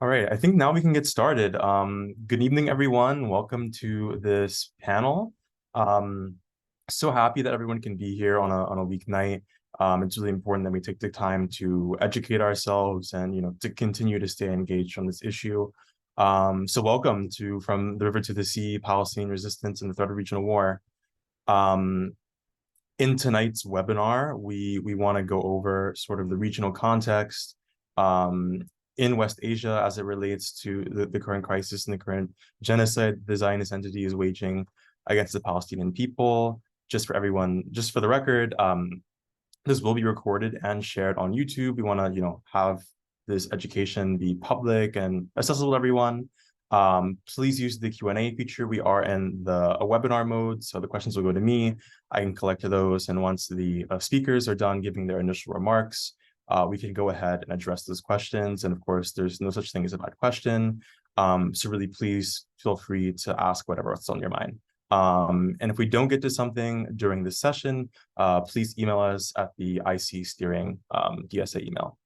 All right, I think now we can get started. Good evening, everyone. Welcome to this panel. Um, so happy that everyone can be here on a weeknight. It's really important that we take the time to educate ourselves and to continue to stay engaged on this issue. So welcome to From the River to the Sea, Palestinian Resistance and the Threat of Regional War. Um, in tonight's webinar, we want to go over sort of the regional context um, in West Asia as it relates to the current crisis and the current genocide the Zionist entity is waging against the Palestinian people. Just for everyone, just for the record, this will be recorded and shared on YouTube. We want to, have this education be public and accessible to everyone. Please use the Q&A feature. We are in a webinar mode, so the questions will go to me. I can collect those, and once the speakers are done giving their initial remarks, we can go ahead and address those questions. And of course, there's no such thing as a bad question. So really, please feel free to ask whatever's on your mind. And if we don't get to something during this session, please email us at the IC Steering DSA email.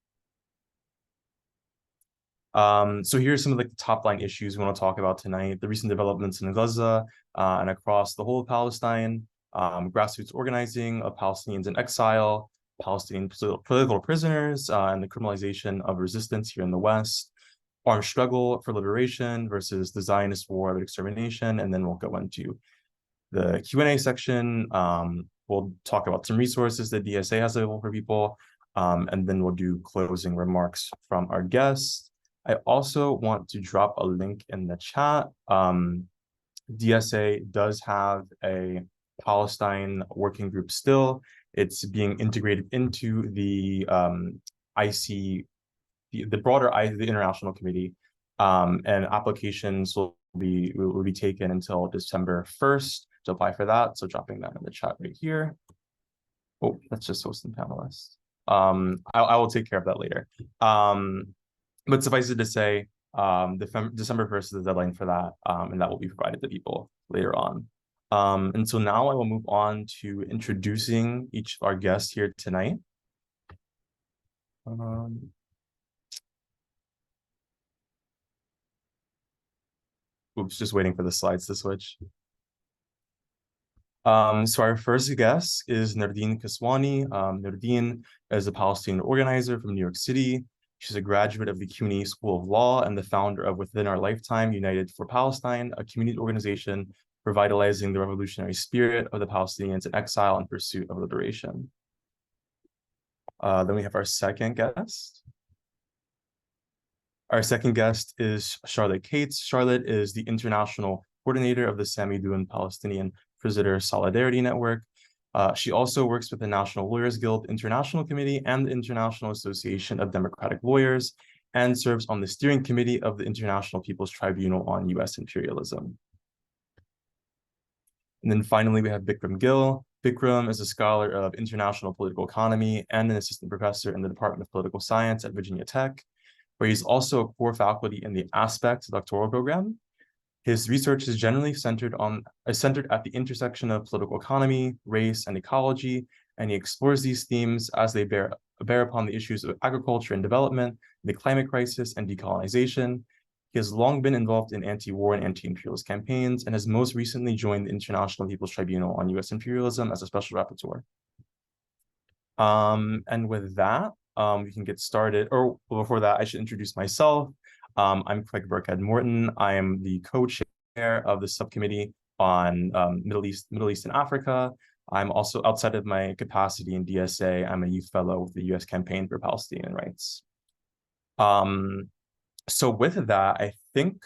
So here are some of the top line issues we want to talk about tonight: the recent developments in Gaza and across the whole of Palestine, grassroots organizing of Palestinians in exile, Palestinian political prisoners, and the criminalization of resistance here in the West, armed struggle for liberation versus the Zionist war of extermination, and then we'll go into the Q&A section. We'll talk about some resources that DSA has available for people, and then we'll do closing remarks from our guests. I also want to drop a link in the chat. DSA does have a Palestine working group still. It's being integrated into the IC, the broader the International Committee, and applications will be taken until December 1st to apply for that. So dropping that in the chat right here. Oh, that's just hosting panelists. I will take care of that later. But suffice it to say, December 1st is the deadline for that, and that will be provided to people later on. And so now I will move on to introducing each of our guests here tonight. Oops, just waiting for the slides to switch. So our first guest is Nerdeen Kiswani. Nerdeen is a Palestinian organizer from New York City. She's a graduate of the CUNY School of Law and the founder of Within Our Lifetime United for Palestine, a community organization revitalizing the revolutionary spirit of the Palestinians in exile in pursuit of liberation. Then we have our second guest. Our second guest is Charlotte Cates. Charlotte is the international coordinator of the Samidoun Palestinian Prisoner Solidarity Network. She also works with the National Lawyers Guild International Committee and the International Association of Democratic Lawyers, and serves on the steering committee of the International People's Tribunal on U.S. Imperialism. And then finally, we have Bikrum Gill. Bikrum is a scholar of international political economy and an assistant professor in the Department of Political Science at Virginia Tech, where he's also a core faculty in the Aspect doctoral program. His research is generally centered at the intersection of political economy, race, and ecology, and he explores these themes as they bear upon the issues of agriculture and development, the climate crisis, and decolonization. He has long been involved in anti-war and anti-imperialist campaigns, and has most recently joined the International People's Tribunal on U.S. Imperialism as a special rapporteur. And with that, we can get started. Or before that, I should introduce myself. I'm Craig Burkhead Morton. I am the co-chair of the subcommittee on Middle East and Africa. I'm also, outside of my capacity in DSA, I'm a youth fellow with the U.S. Campaign for Palestinian Rights. So with that, I think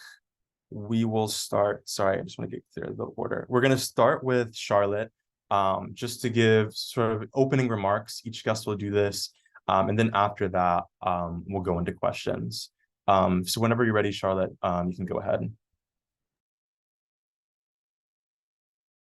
we will start. Sorry, I just want to get clear the order. We're going to start with Charlotte, just to give sort of opening remarks. Each guest will do this. And then after that, we'll go into questions. So whenever you're ready, Charlotte, you can go ahead.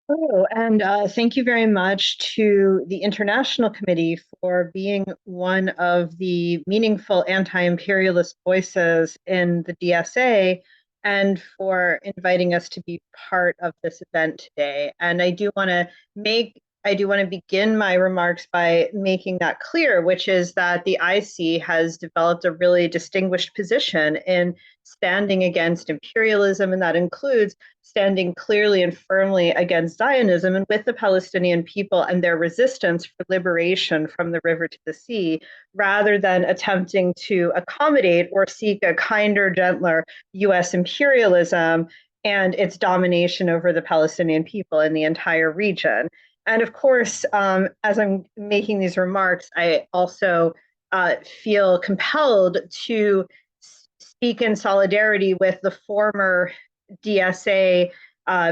Oh, and thank you very much to the International Committee for being one of the meaningful anti-imperialist voices in the DSA, and for inviting us to be part of this event today. And I do want to make I do want to begin my remarks by making that clear, which is that the IC has developed a really distinguished position in standing against imperialism, and that includes standing clearly and firmly against Zionism and with the Palestinian people and their resistance for liberation from the river to the sea, rather than attempting to accommodate or seek a kinder, gentler US imperialism and its domination over the Palestinian people in the entire region. And of course, as I'm making these remarks, I also feel compelled to speak in solidarity with the former DSA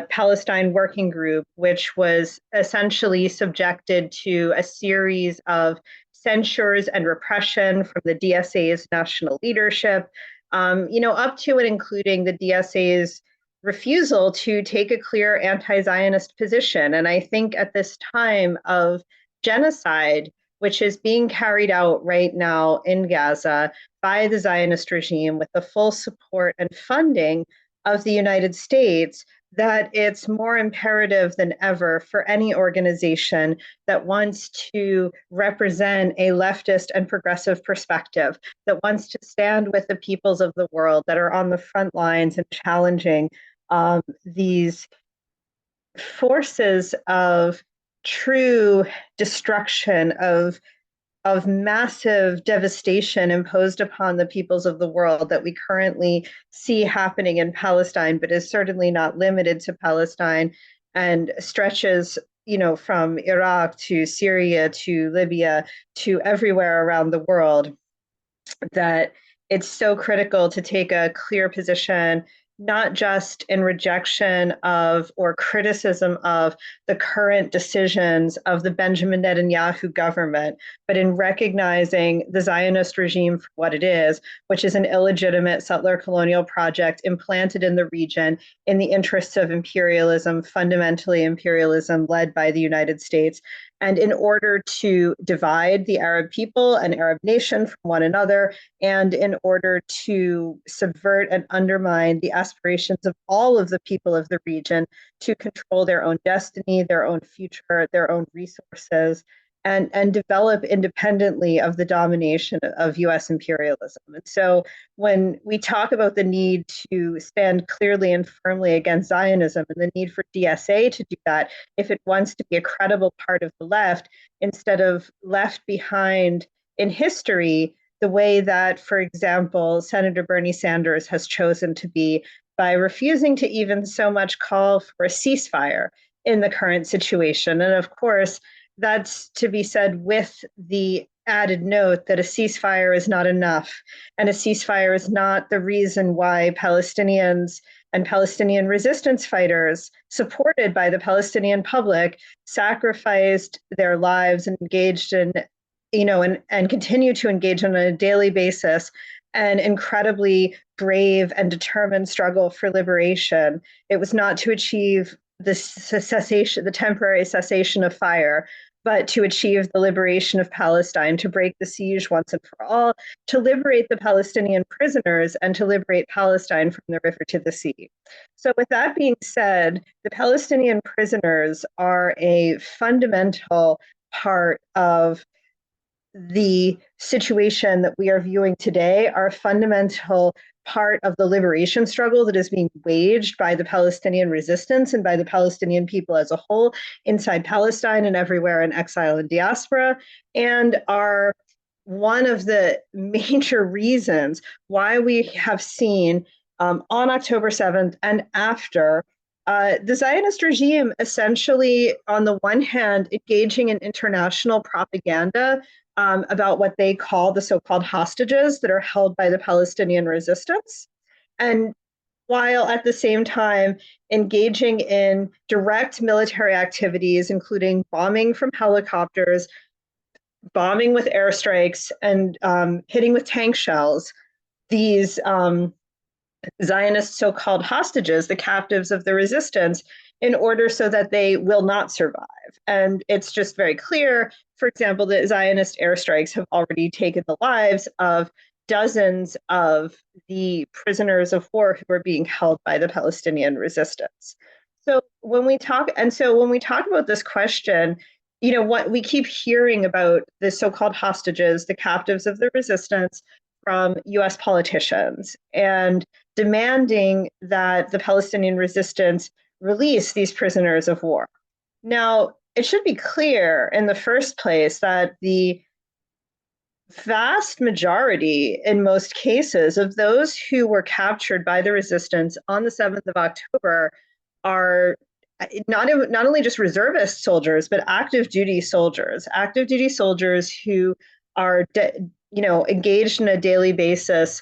Palestine Working Group, which was essentially subjected to a series of censures and repression from the DSA's national leadership, up to and including the DSA's refusal to take a clear anti-Zionist position. And I think at this time of genocide, which is being carried out right now in Gaza by the Zionist regime with the full support and funding of the United States, that it's more imperative than ever for any organization that wants to represent a leftist and progressive perspective, that wants to stand with the peoples of the world that are on the front lines and challenging these forces of true destruction, of massive devastation imposed upon the peoples of the world that we currently see happening in Palestine, but is certainly not limited to Palestine and stretches, from Iraq to Syria to Libya to everywhere around the world, that it's so critical to take a clear position, not just in rejection of or criticism of the current decisions of the Benjamin Netanyahu government, but in recognizing the Zionist regime for what it is, which is an illegitimate settler colonial project implanted in the region in the interests of imperialism, fundamentally imperialism led by the United States. And in order to divide the Arab people and Arab nation from one another, and in order to subvert and undermine the aspirations of all of the people of the region to control their own destiny, their own future, their own resources, and develop independently of the domination of US imperialism. And so when we talk about the need to stand clearly and firmly against Zionism and the need for DSA to do that, if it wants to be a credible part of the left, instead of left behind in history, the way that, for example, Senator Bernie Sanders has chosen to be by refusing to even so much call for a ceasefire in the current situation. And of course, that's to be said with the added note that a ceasefire is not enough, and a ceasefire is not the reason why Palestinians and Palestinian resistance fighters, supported by the Palestinian public, sacrificed their lives and engaged in, and continue to engage on a daily basis, an incredibly brave and determined struggle for liberation. It was not to achieve the temporary cessation of fire, but to achieve the liberation of Palestine, to break the siege once and for all, to liberate the Palestinian prisoners, and to liberate Palestine from the river to the sea. So with that being said, the Palestinian prisoners are a fundamental part of the situation that we are viewing today, are a fundamental part of the liberation struggle that is being waged by the Palestinian resistance and by the Palestinian people as a whole inside Palestine and everywhere in exile and diaspora, and are one of the major reasons why we have seen on October 7th and after the Zionist regime essentially, on the one hand, engaging in international propaganda about what they call the so-called hostages that are held by the Palestinian resistance, and while at the same time engaging in direct military activities, including bombing from helicopters, bombing with airstrikes, and hitting with tank shells these Zionist so-called hostages, the captives of the resistance, in order so that they will not survive. And it's just very clear, for example, that Zionist airstrikes have already taken the lives of dozens of the prisoners of war who are being held by the Palestinian resistance. So when we talk about this question, what we keep hearing about the so-called hostages, the captives of the resistance, from US politicians, and demanding that the Palestinian resistance release these prisoners of war. Now, it should be clear in the first place that the vast majority, in most cases, of those who were captured by the resistance on the 7th of October are not only just reservist soldiers, but active duty soldiers who are engaged on a daily basis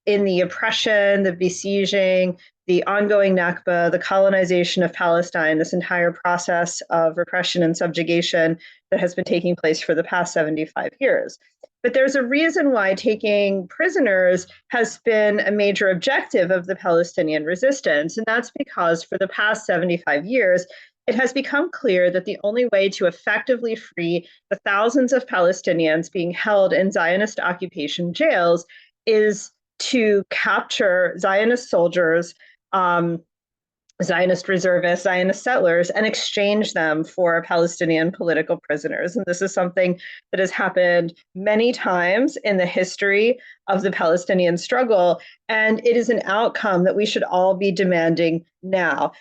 in the oppression, the besieging, the ongoing Nakba, the colonization of Palestine, this entire process of repression and subjugation that has been taking place for the past 75 years. But there's a reason why taking prisoners has been a major objective of the Palestinian resistance, and that's because for the past 75 years, it has become clear that the only way to effectively free the thousands of Palestinians being held in Zionist occupation jails is to capture Zionist soldiers, Zionist reservists, Zionist settlers, and exchange them for Palestinian political prisoners. And this is something that has happened many times in the history of the Palestinian struggle. And it is an outcome that we should all be demanding now.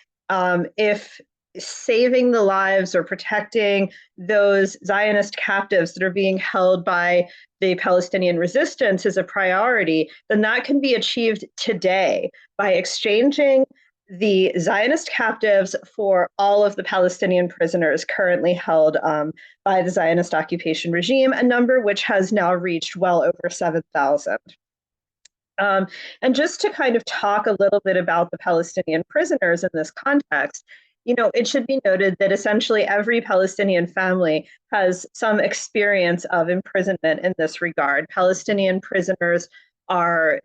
If saving the lives or protecting those Zionist captives that are being held by the Palestinian resistance is a priority, then that can be achieved today by exchanging the Zionist captives for all of the Palestinian prisoners currently held by the Zionist occupation regime, a number which has now reached well over 7,000. And just to kind of talk a little bit about the Palestinian prisoners in this context, it should be noted that essentially every Palestinian family has some experience of imprisonment in this regard. Palestinian prisoners are,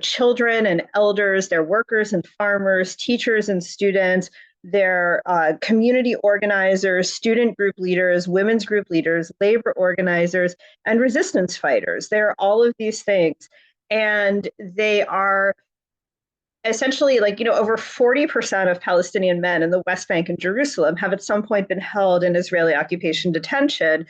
children and elders, they're workers and farmers, teachers and students, they're community organizers, student group leaders, women's group leaders, labor organizers, and resistance fighters. They're all of these things. And they are essentially over 40% of Palestinian men in the West Bank and Jerusalem have at some point been held in Israeli occupation detention.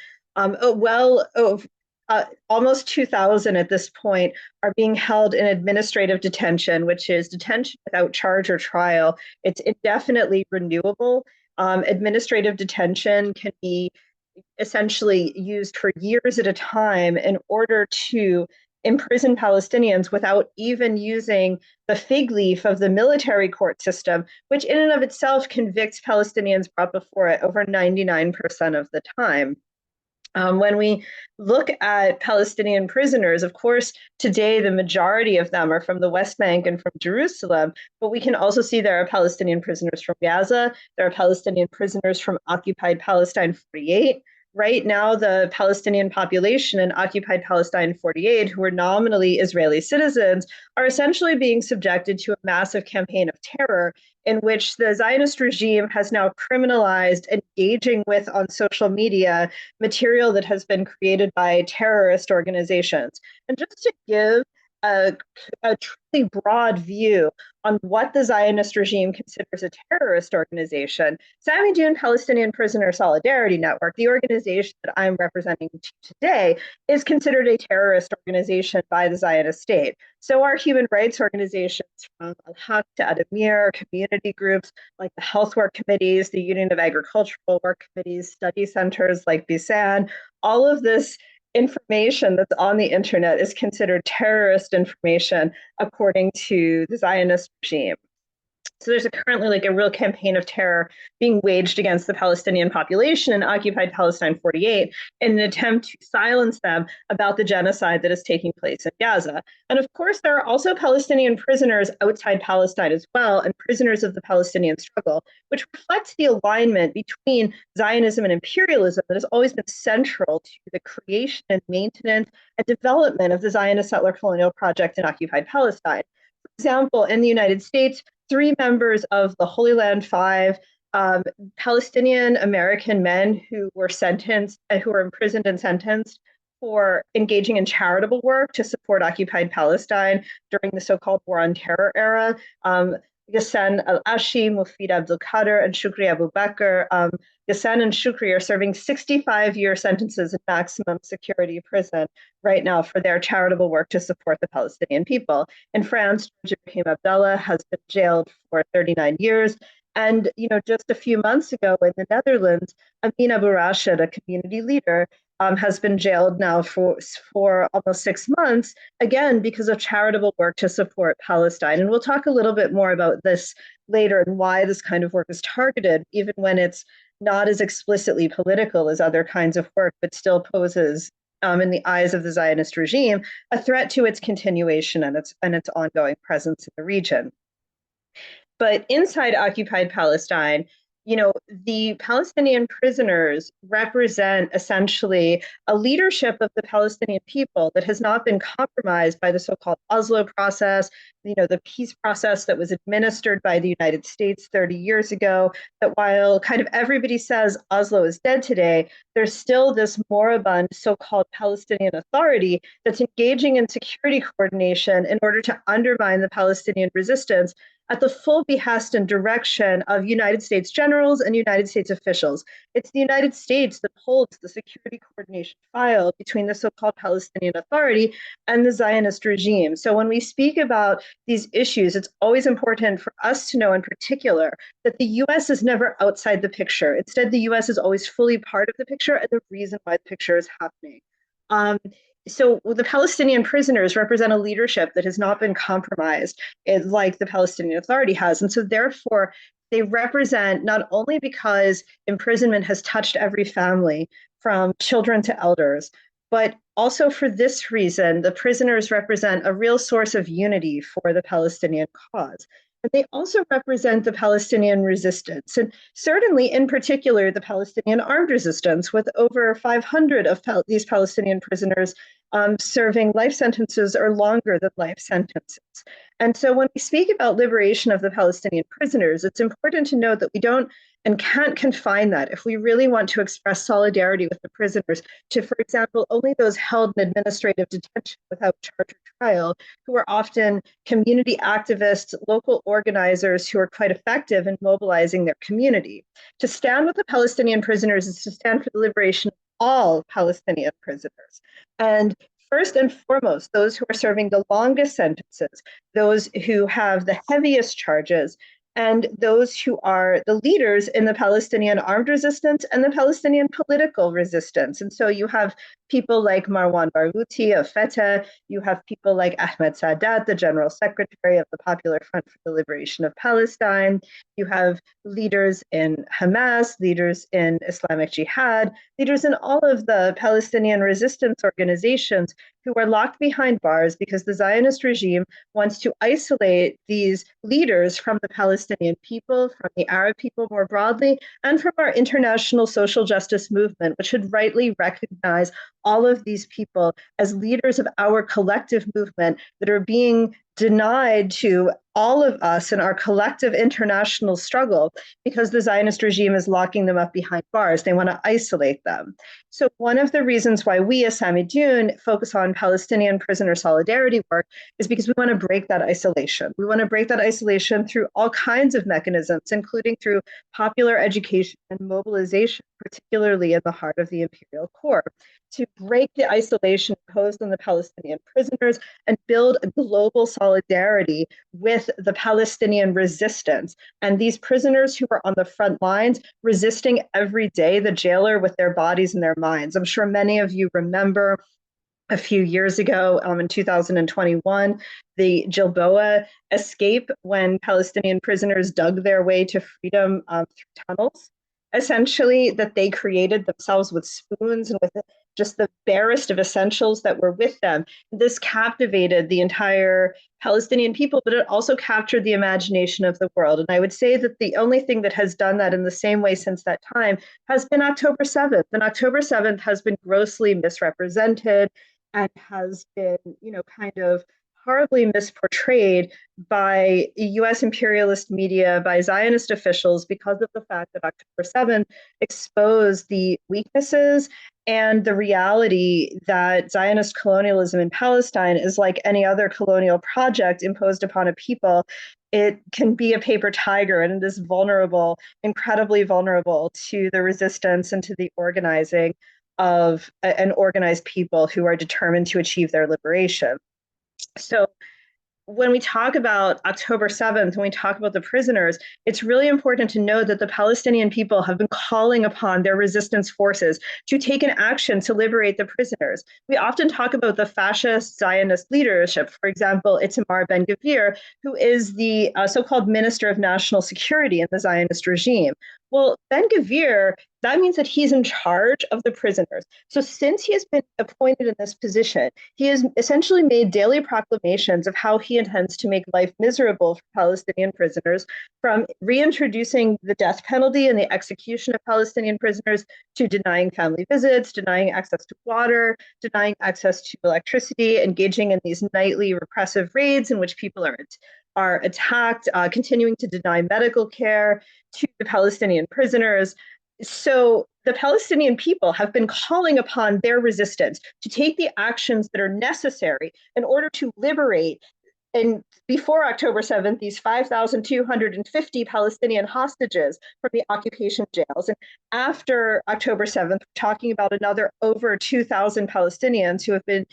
Almost 2,000 at this point are being held in administrative detention, which is detention without charge or trial. It's indefinitely renewable. Administrative detention can be essentially used for years at a time in order to imprison Palestinians without even using the fig leaf of the military court system, which in and of itself convicts Palestinians brought before it over 99% of the time. When we look at Palestinian prisoners, of course, today the majority of them are from the West Bank and from Jerusalem, but we can also see there are Palestinian prisoners from Gaza, there are Palestinian prisoners from occupied Palestine 48. Right now, the Palestinian population in occupied Palestine 48, who are nominally Israeli citizens, are essentially being subjected to a massive campaign of terror in which the Zionist regime has now criminalized engaging with on social media material that has been created by terrorist organizations. And just to give a truly broad view on what the Zionist regime considers a terrorist organization, Samidoun Palestinian Prisoner Solidarity Network, the organization that I'm representing today, is considered a terrorist organization by the Zionist state. So are human rights organizations from Al-Haq to Adamir, community groups like the Health Work Committees, the Union of Agricultural Work Committees, study centers like Bisan, all of this information that's on the internet is considered terrorist information according to the Zionist regime. So there's currently a real campaign of terror being waged against the Palestinian population in occupied Palestine 48 in an attempt to silence them about the genocide that is taking place in Gaza. And of course, there are also Palestinian prisoners outside Palestine as well, and prisoners of the Palestinian struggle, which reflects the alignment between Zionism and imperialism that has always been central to the creation and maintenance and development of the Zionist settler colonial project in occupied Palestine. For example, in the United States, 3 members of the Holy Land Five, Palestinian American men who were imprisoned and sentenced for engaging in charitable work to support occupied Palestine during the so-called War on Terror era. Ghassan al-Ashi, Mufid Abdul Qadir, and Shukri Abu Bakr. Ghassan and Shukri are serving 65-year sentences in maximum security prison right now for their charitable work to support the Palestinian people. In France, Ibrahim Abdallah has been jailed for 39 years. And, just a few months ago in the Netherlands, Amin Abu Rashid, a community leader, has been jailed now for almost 6 months, again, because of charitable work to support Palestine. And we'll talk a little bit more about this later and why this kind of work is targeted, even when it's not as explicitly political as other kinds of work, but still poses, in the eyes of the Zionist regime, a threat to its continuation and its ongoing presence in the region. But inside occupied Palestine, the Palestinian prisoners represent essentially a leadership of the Palestinian people that has not been compromised by the so-called Oslo process, the peace process that was administered by the United States 30 years ago, that while kind of everybody says Oslo is dead today, there's still this moribund so-called Palestinian Authority that's engaging in security coordination in order to undermine the Palestinian resistance at the full behest and direction of United States generals and United States officials. It's the United States that holds the security coordination file between the so-called Palestinian Authority and the Zionist regime. So when we speak about these issues, it's always important for us to know in particular that the US is never outside the picture. Instead, the US is always fully part of the picture and the reason why the picture is happening. So the Palestinian prisoners represent a leadership that has not been compromised like the Palestinian Authority has. And so therefore, they represent, not only because imprisonment has touched every family from children to elders, but also for this reason, the prisoners represent a real source of unity for the Palestinian cause. But they also represent the Palestinian resistance, and certainly in particular, the Palestinian armed resistance, with over 500 of these Palestinian prisoners serving life sentences or longer than life sentences. And so when we speak about liberation of the Palestinian prisoners, it's important to note that we don't and can't confine that, if we really want to express solidarity with the prisoners, to, for example, only those held in administrative detention without charge or trial, who are often community activists, local organizers who are quite effective in mobilizing their community. To stand with the Palestinian prisoners is to stand for the liberation of all Palestinian prisoners. And first and foremost, those who are serving the longest sentences, those who have the heaviest charges, and those who are the leaders in the Palestinian armed resistance and the Palestinian political resistance. And so you have people like Marwan Barghouti of Fatah, you have people like Ahmed Sadat, the General Secretary of the Popular Front for the Liberation of Palestine, you have leaders in Hamas, leaders in Islamic Jihad, leaders in all of the Palestinian resistance organizations who are locked behind bars because the Zionist regime wants to isolate these leaders from the Palestinian people, from the Arab people more broadly, and from our international social justice movement, which should rightly recognize all of these people as leaders of our collective movement that are being denied to all of us in our collective international struggle because the Zionist regime is locking them up behind bars. They want to isolate them. So one of the reasons why we as Samidoun focus on Palestinian prisoner solidarity work is because we want to break that isolation. We want to break that isolation through all kinds of mechanisms, including through popular education and mobilization, particularly in the heart of the imperial core, to break the isolation imposed on the Palestinian prisoners and build a global solidarity with the Palestinian resistance. And these prisoners who are on the front lines resisting every day the jailer with their bodies and their minds. I'm sure many of you remember a few years ago, in 2021, the Gilboa escape, when Palestinian prisoners dug their way to freedom through tunnels, essentially, that they created themselves with spoons and with just the barest of essentials that were with them. This captivated the entire Palestinian people, but it also captured the imagination of the world. And I would say that the only thing that has done that in the same way since that time has been October 7th. And October 7th has been grossly misrepresented and has been, kind of horribly misportrayed by US imperialist media, by Zionist officials, because of the fact that October 7th exposed the weaknesses and the reality that Zionist colonialism in Palestine is like any other colonial project imposed upon a people it can be a paper tiger, and it is vulnerable, incredibly vulnerable to the resistance and to the organizing of an organized people who are determined to achieve their liberation. So when we talk about October 7th, when we talk about the prisoners, it's really important to know that the Palestinian people have been calling upon their resistance forces to take an action to liberate the prisoners. We often talk about the fascist Zionist leadership. For example, Itamar Ben-Gvir, who is the so-called Minister of National Security in the Zionist regime. Well, Ben-Gvir, that means that he's in charge of the prisoners. So since he has been appointed in this position, he has essentially made daily proclamations of how he intends to make life miserable for Palestinian prisoners, from reintroducing the death penalty and the execution of Palestinian prisoners to denying family visits, denying access to water, denying access to electricity, engaging in these nightly repressive raids in which people are attacked, continuing to deny medical care to the Palestinian prisoners. So the Palestinian people have been calling upon their resistance to take the actions that are necessary in order to liberate, and before October 7th, these 5,250 Palestinian hostages from the occupation jails. And after October 7th, we're talking about another over 2,000 Palestinians who have been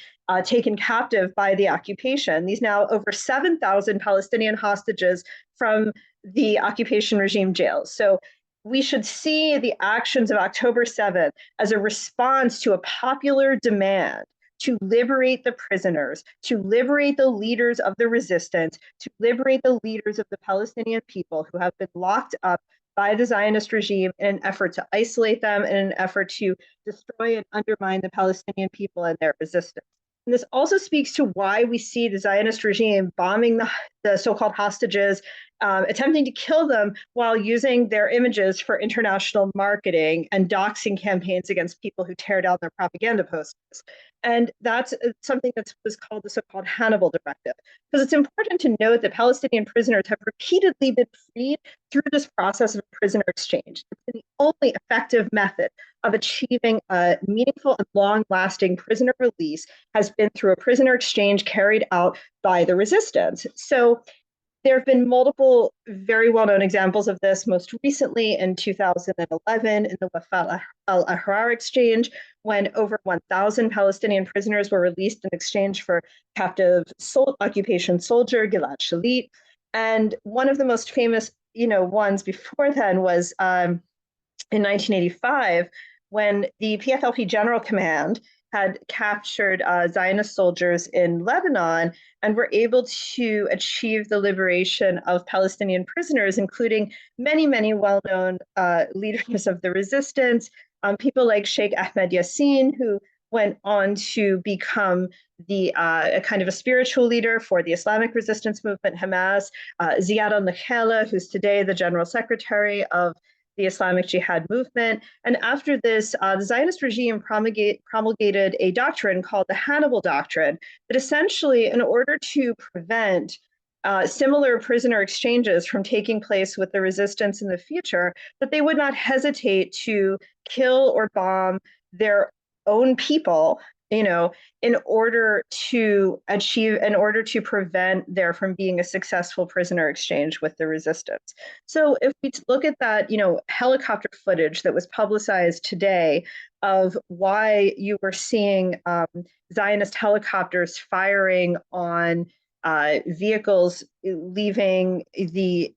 taken captive by the occupation. These now over 7,000 Palestinian hostages from the occupation regime jails. So we should see the actions of October 7th as a response to a popular demand to liberate the prisoners, to liberate the leaders of the resistance, to liberate the leaders of the Palestinian people who have been locked up by the Zionist regime in an effort to isolate them, in an effort to destroy and undermine the Palestinian people and their resistance. And this also speaks to why we see the Zionist regime bombing the so-called hostages, attempting to kill them while using their images for international marketing and doxing campaigns against people who tear down their propaganda posters. And that's something that was called the so-called Hannibal Directive, because it's important to note that Palestinian prisoners have repeatedly been freed through this process of prisoner exchange. It's the only effective method of achieving a meaningful and long-lasting prisoner release has been through a prisoner exchange carried out by the resistance. So there have been multiple very well-known examples of this, most recently in 2011 in the Wafat al-Ahrar exchange, when over 1,000 Palestinian prisoners were released in exchange for captive occupation soldier Gilad Shalit. And one of the most famous ones before then was in 1985, when the PFLP General Command had captured Zionist soldiers in Lebanon and were able to achieve the liberation of Palestinian prisoners, including many, many well-known leaders of the resistance, people like Sheikh Ahmed Yassin, who went on to become the a kind of a spiritual leader for the Islamic resistance movement, Hamas, Ziad al-Nakhala, who's today the General Secretary of the Islamic Jihad movement. And after this, the Zionist regime promulgated a doctrine called the Hannibal Doctrine that essentially, in order to prevent similar prisoner exchanges from taking place with the resistance in the future, that they would not hesitate to kill or bomb their own people, in order to prevent there from being a successful prisoner exchange with the resistance. So if we look at that, helicopter footage that was publicized today of why you were seeing Zionist helicopters firing on vehicles leaving the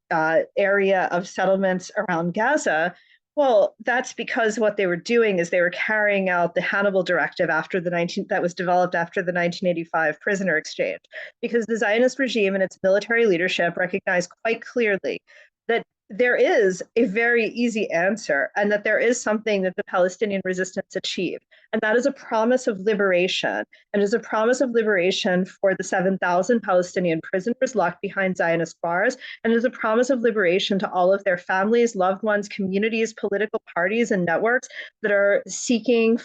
area of settlements around Gaza, well, that's because what they were doing is they were carrying out the Hannibal Directive that was developed after the 1985 prisoner exchange, because the Zionist regime and its military leadership recognized quite clearly that there is a very easy answer, and that there is something that the Palestinian resistance achieved, and that is a promise of liberation, and is a promise of liberation for the 7,000 Palestinian prisoners locked behind Zionist bars, and is a promise of liberation to all of their families, loved ones, communities, political parties, and networks that are seeking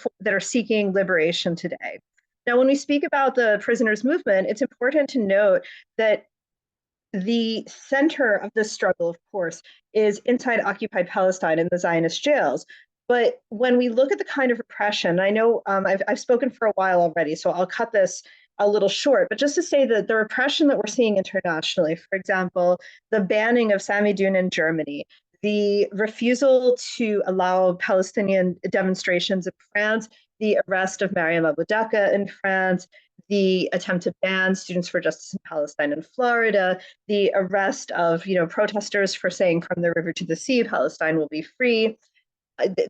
liberation today. Now, when we speak about the prisoners' movement, it's important to note that the center of this struggle, of course, is inside occupied Palestine in the Zionist jails. But when we look at the kind of repression, I know I've spoken for a while already, so I'll cut this a little short, but just to say that the repression that we're seeing internationally, for example, the banning of Samidoun in Germany, the refusal to allow Palestinian demonstrations in France, the arrest of Mariam Abu Daqqa in France, the attempt to ban Students for Justice in Palestine in Florida, the arrest of protesters for saying from the river to the sea, Palestine will be free.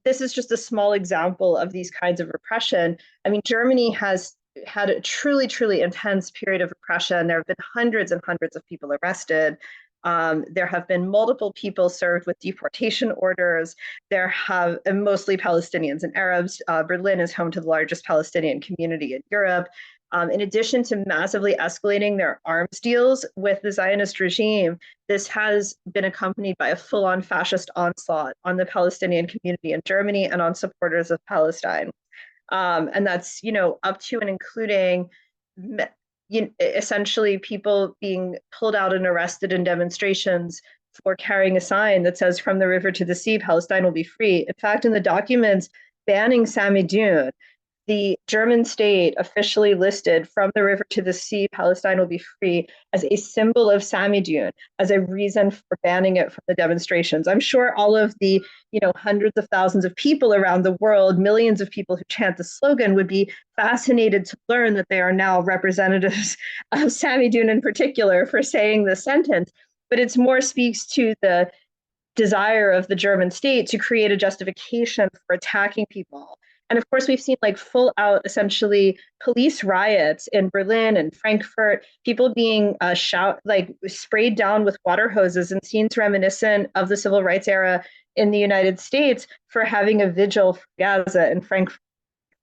This is just a small example of these kinds of repression. I mean, Germany has had a truly, truly intense period of repression. There have been hundreds and hundreds of people arrested. There have been multiple people served with deportation orders. There have mostly Palestinians and Arabs. Berlin is home to the largest Palestinian community in Europe. In addition to massively escalating their arms deals with the Zionist regime, this has been accompanied by a full-on fascist onslaught on the Palestinian community in Germany and on supporters of Palestine. And that's, up to and including essentially people being pulled out and arrested in demonstrations for carrying a sign that says from the river to the sea, Palestine will be free. In fact, in the documents banning Samidoun, the German state officially listed from the river to the sea, Palestine will be free as a symbol of Samidoun, as a reason for banning it from the demonstrations. I'm sure all of the, hundreds of thousands of people around the world, millions of people who chant the slogan would be fascinated to learn that they are now representatives of Samidoun in particular for saying this sentence. But it's more speaks to the desire of the German state to create a justification for attacking people. And of course, we've seen like full out, essentially, police riots in Berlin and Frankfurt, people being sprayed down with water hoses, and scenes reminiscent of the civil rights era in the United States for having a vigil for Gaza in Frankfurt,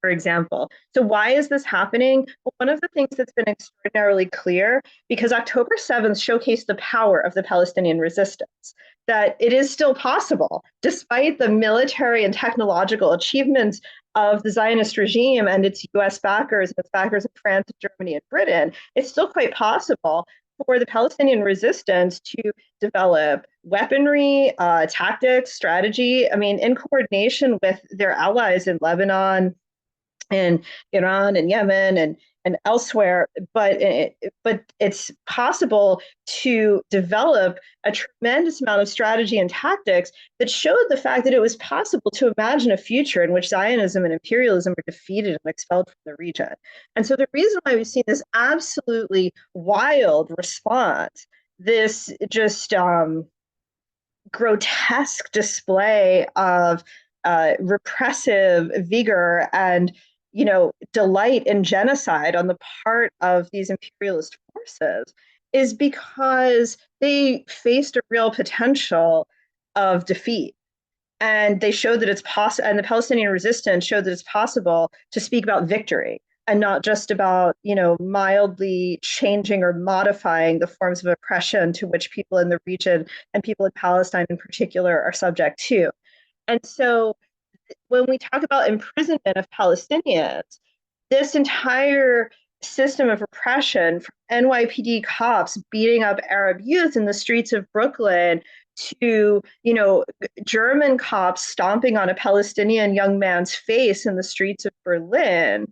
for example. So why is this happening? Well, one of the things that's been extraordinarily clear, because October 7th showcased the power of the Palestinian resistance, that it is still possible, despite the military and technological achievements of the Zionist regime and its US backers, and its backers in France, Germany, and Britain, it's still quite possible for the Palestinian resistance to develop weaponry, tactics, strategy, I mean, in coordination with their allies in Lebanon, and Iran and Yemen and elsewhere, but it's possible to develop a tremendous amount of strategy and tactics that showed the fact that it was possible to imagine a future in which Zionism and imperialism were defeated and expelled from the region. And so the reason why we've seen this absolutely wild response, this just grotesque display of repressive vigor and delight in genocide on the part of these imperialist forces, is because they faced a real potential of defeat. And they showed that it's possible, and the Palestinian resistance showed that it's possible to speak about victory and not just about, mildly changing or modifying the forms of oppression to which people in the region and people in Palestine in particular are subject to. And so when we talk about imprisonment of Palestinians, this entire system of repression, from NYPD cops beating up Arab youth in the streets of Brooklyn to, German cops stomping on a Palestinian young man's face in the streets of Berlin,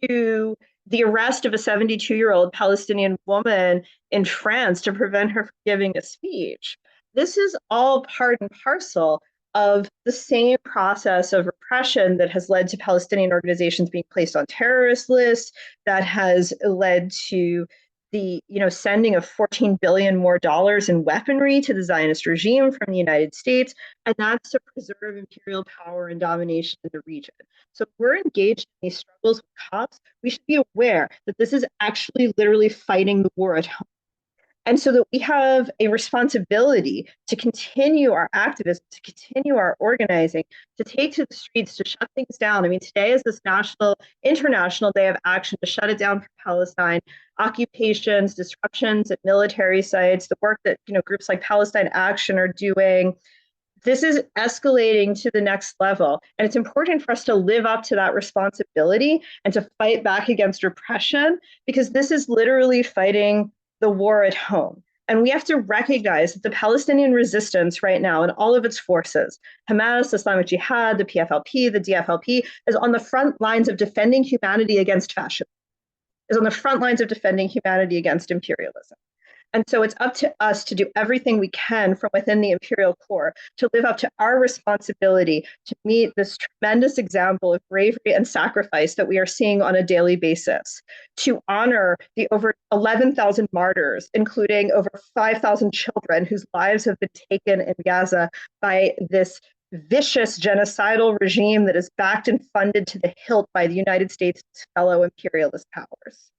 to the arrest of a 72-year-old Palestinian woman in France to prevent her from giving a speech. This is all part and parcel of the same process of repression that has led to Palestinian organizations being placed on terrorist lists, that has led to the sending of $14 billion more in weaponry to the Zionist regime from the United States, and that's to preserve imperial power and domination in the region. So if we're engaged in these struggles with cops, we should be aware that this is actually literally fighting the war at home. And so that we have a responsibility to continue our activism, to continue our organizing, to take to the streets, to shut things down. I mean, today is this international day of action to shut it down for Palestine, occupations, disruptions at military sites, the work that groups like Palestine Action are doing. This is escalating to the next level. And it's important for us to live up to that responsibility and to fight back against repression, because this is literally fighting the war at home. And we have to recognize that the Palestinian resistance right now and all of its forces, Hamas, Islamic Jihad, the PFLP, the DFLP, is on the front lines of defending humanity against fascism. is on the front lines of defending humanity against imperialism. And so it's up to us to do everything we can from within the imperial core to live up to our responsibility to meet this tremendous example of bravery and sacrifice that we are seeing on a daily basis, to honor the over 11,000 martyrs, including over 5,000 children whose lives have been taken in Gaza by this vicious genocidal regime that is backed and funded to the hilt by the United States' fellow imperialist powers.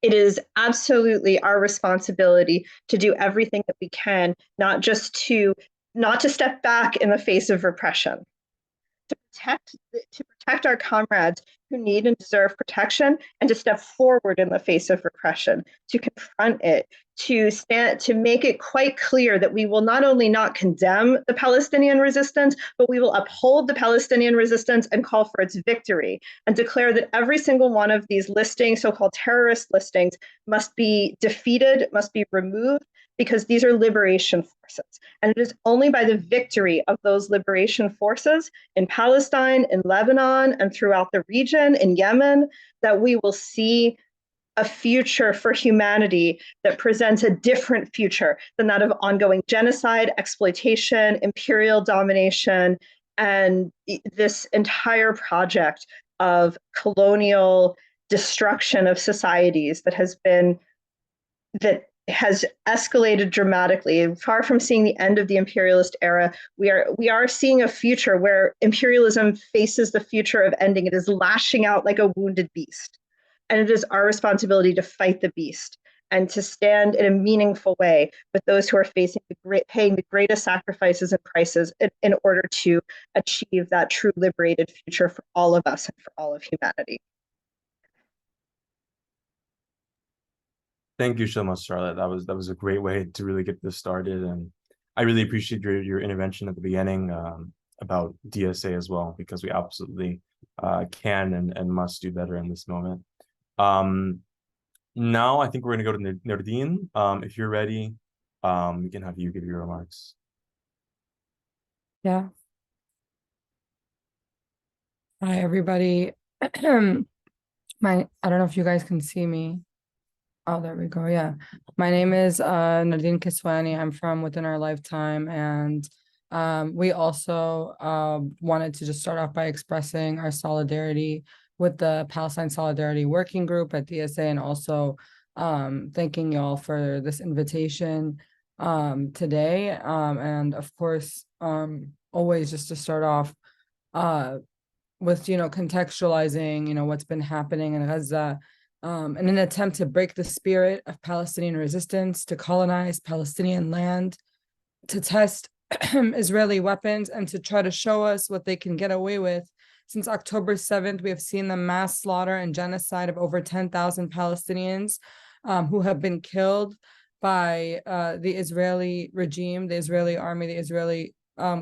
It is absolutely our responsibility to do everything that we can, not to step back in the face of repression, to protect our comrades who need and deserve protection, and to step forward in the face of repression, to confront it, to make it quite clear that we will not only not condemn the Palestinian resistance, but we will uphold the Palestinian resistance and call for its victory, and declare that every single one of these listings, so-called terrorist listings, must be defeated, must be removed, because these are liberation forces. And it is only by the victory of those liberation forces in Palestine, in Lebanon, and throughout the region, in Yemen, that we will see a future for humanity that presents a different future than that of ongoing genocide, exploitation, imperial domination, and this entire project of colonial destruction of societies that has escalated dramatically. Far from seeing the end of the imperialist era, we are seeing a future where imperialism faces the future of ending. It is lashing out like a wounded beast. And it is our responsibility to fight the beast and to stand in a meaningful way with those who are paying the greatest sacrifices and prices in order to achieve that true liberated future for all of us and for all of humanity. Thank you so much, Charlotte. That was a great way to really get this started, and I really appreciate your intervention at the beginning about DSA as well, because we absolutely can and must do better in this moment. Now I think we're going to go to Nerdeen. If you're ready, we can have you give your remarks. Yeah. Hi, everybody. I don't know if you guys can see me. Oh, there we go. Yeah. My name is Nerdeen Kiswani. I'm from Within Our Lifetime. And we also wanted to just start off by expressing our solidarity with the Palestine Solidarity Working Group at DSA, and also thanking y'all for this invitation today. And of course, always just to start off with, contextualizing, what's been happening in Gaza, in an attempt to break the spirit of Palestinian resistance, to colonize Palestinian land, to test Israeli weapons, and to try to show us what they can get away with. Since October 7th, we have seen the mass slaughter and genocide of over 10,000 Palestinians who have been killed by the Israeli regime, the Israeli army, the Israeli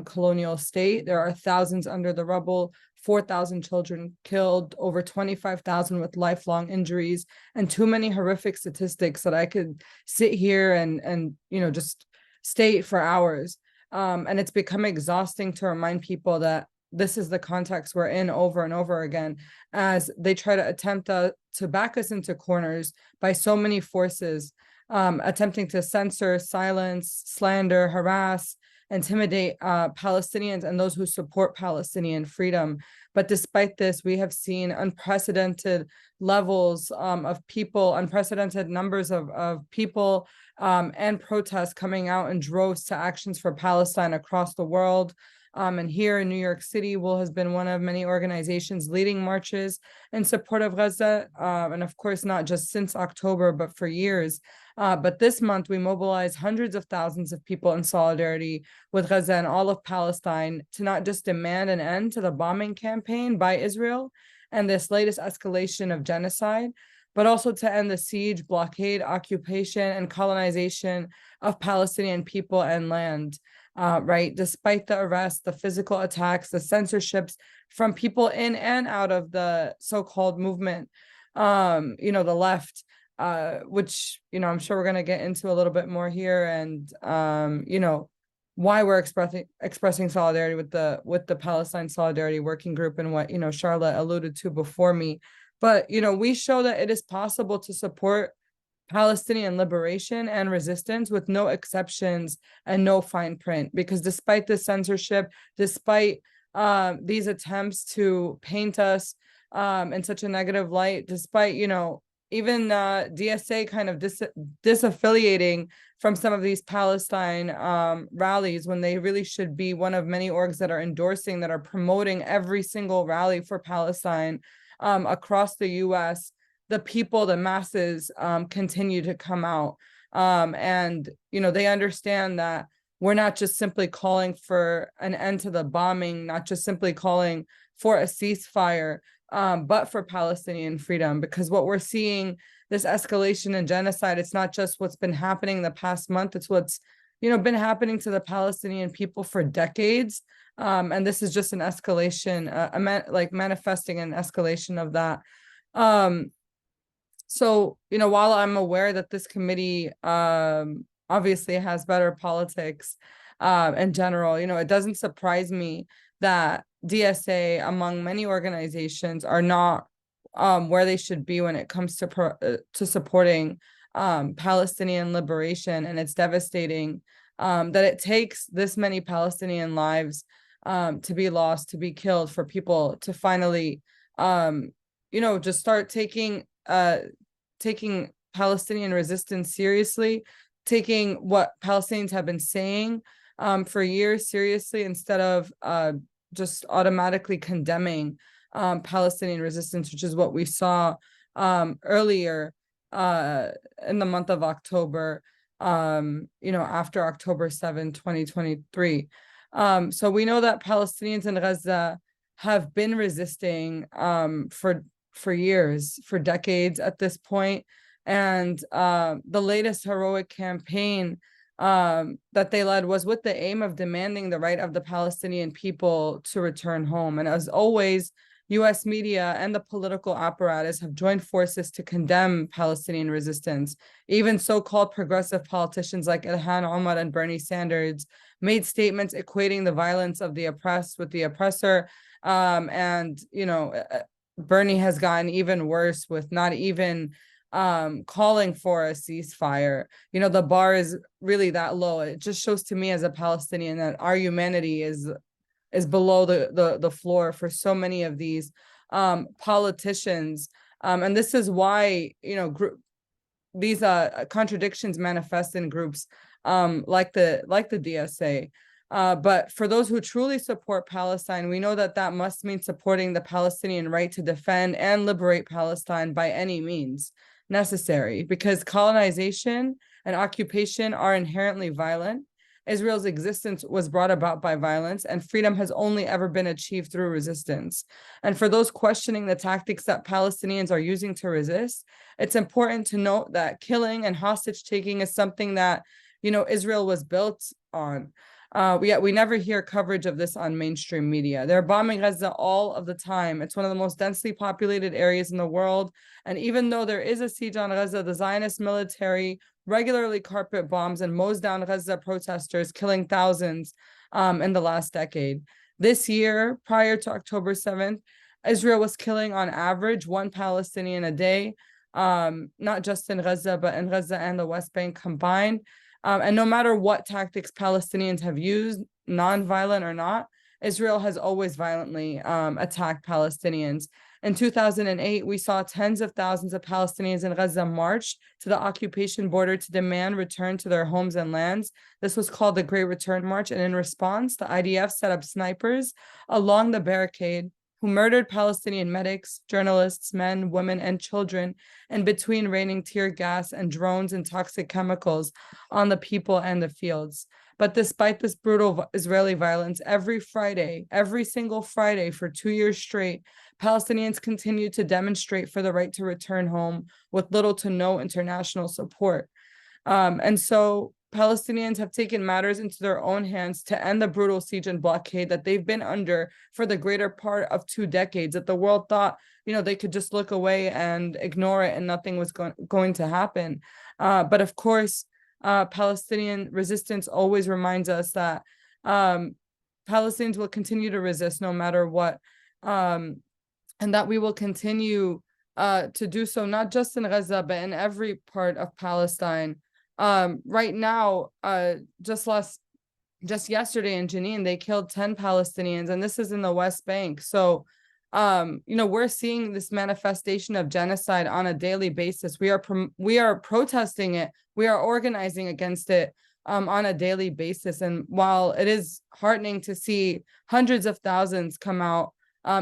colonial state. There are thousands under the rubble, 4,000 children killed, over 25,000 with lifelong injuries, and too many horrific statistics that I could sit here and just state for hours. And it's become exhausting to remind people that this is the context we're in over and over again, as they try to attempt to back us into corners by so many forces, attempting to censor, silence, slander, harass, intimidate Palestinians and those who support Palestinian freedom. But despite this, we have seen unprecedented levels of people, unprecedented numbers of people and protests coming out in droves to actions for Palestine across the world. And here in New York City, WIL has been one of many organizations leading marches in support of Gaza. And of course, not just since October, but for years. But this month, we mobilized hundreds of thousands of people in solidarity with Gaza and all of Palestine to not just demand an end to the bombing campaign by Israel and this latest escalation of genocide, but also to end the siege, blockade, occupation, and colonization of Palestinian people and land. Right? Despite the arrests, the physical attacks, the censorships from people in and out of the so-called movement, the left, which, I'm sure we're going to get into a little bit more here, and, why we're expressing solidarity with the Palestine Solidarity Working Group, and what, Charlotte alluded to before me. But, we show that it is possible to support Palestinian liberation and resistance with no exceptions and no fine print, because despite the censorship, despite these attempts to paint us in such a negative light, despite, even DSA kind of disaffiliating from some of these Palestine rallies, when they really should be one of many orgs that are endorsing, that are promoting every single rally for Palestine across the US, the people, the masses continue to come out. And, they understand that we're not just simply calling for an end to the bombing, not just simply calling for a ceasefire, but for Palestinian freedom. Because what we're seeing, this escalation and genocide, it's not just what's been happening the past month, it's what's, been happening to the Palestinian people for decades. And this is just an escalation, like manifesting an escalation of that. So, while I'm aware that this committee obviously has better politics in general, it doesn't surprise me that DSA, among many organizations, are not where they should be when it comes to supporting Palestinian liberation. And it's devastating that it takes this many Palestinian lives to be lost, to be killed, for people to finally, just start taking Palestinian resistance seriously, taking what Palestinians have been saying for years seriously, instead of just automatically condemning Palestinian resistance, which is what we saw earlier in the month of October, after October 7, 2023. So we know that Palestinians in Gaza have been resisting for years, for decades at this point. And the latest heroic campaign that they led was with the aim of demanding the right of the Palestinian people to return home. And as always, US media and the political apparatus have joined forces to condemn Palestinian resistance. Even so-called progressive politicians like Ilhan Omar and Bernie Sanders made statements equating the violence of the oppressed with the oppressor. And, Bernie has gotten even worse with not even calling for a ceasefire. The bar is really that low. It just shows to me as a Palestinian that our humanity is below the floor for so many of these politicians. And this is why, these contradictions manifest in groups like the DSA. But for those who truly support Palestine, we know that must mean supporting the Palestinian right to defend and liberate Palestine by any means necessary, because colonization and occupation are inherently violent. Israel's existence was brought about by violence, and freedom has only ever been achieved through resistance. And for those questioning the tactics that Palestinians are using to resist, it's important to note that killing and hostage taking is something that, Israel was built on. We never hear coverage of this on mainstream media. They're bombing Gaza all of the time. It's one of the most densely populated areas in the world. And even though there is a siege on Gaza, the Zionist military regularly carpet bombs and mows down Gaza protesters, killing thousands in the last decade. This year, prior to October 7th, Israel was killing on average one Palestinian a day, not just in Gaza, but in Gaza and the West Bank combined. And no matter what tactics Palestinians have used, nonviolent or not, Israel has always violently attacked Palestinians. In 2008, we saw tens of thousands of Palestinians in Gaza march to the occupation border to demand return to their homes and lands. This was called the Great Return March. And in response, the IDF set up snipers along the barricade who murdered Palestinian medics, journalists, men, women, and children, in between raining tear gas and drones and toxic chemicals on the people and the fields. But despite this brutal Israeli violence, every single Friday for 2 years straight, Palestinians continue to demonstrate for the right to return home with little to no international support. And so Palestinians have taken matters into their own hands to end the brutal siege and blockade that they've been under for the greater part of 2 decades, that the world thought, they could just look away and ignore it and nothing was going to happen. But of course, Palestinian resistance always reminds us that Palestinians will continue to resist no matter what, and that we will continue to do so, not just in Gaza, but in every part of Palestine. Right now, just yesterday in Jenin, they killed 10 Palestinians, and this is in the West Bank. So, we're seeing this manifestation of genocide on a daily basis. We are protesting it. We are organizing against it on a daily basis. And while it is heartening to see hundreds of thousands come out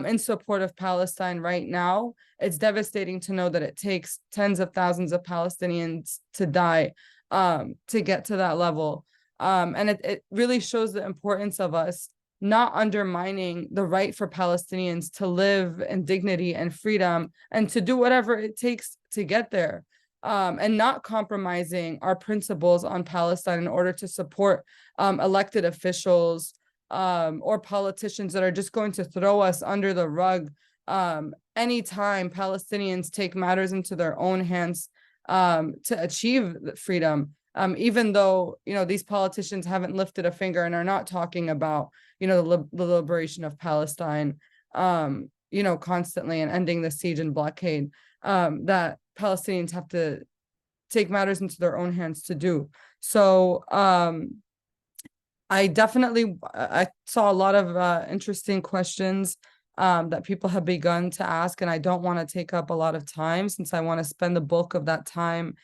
in support of Palestine right now, it's devastating to know that it takes tens of thousands of Palestinians to die to get to that level. And it really shows the importance of us not undermining the right for Palestinians to live in dignity and freedom and to do whatever it takes to get there, and not compromising our principles on Palestine in order to support elected officials or politicians that are just going to throw us under the rug anytime Palestinians take matters into their own hands to achieve freedom. Even though, these politicians haven't lifted a finger and are not talking about, the liberation of Palestine, constantly, and ending the siege and blockade, that Palestinians have to take matters into their own hands to do. So I saw a lot of interesting questions that people have begun to ask, and I don't want to take up a lot of time since I want to spend the bulk of that time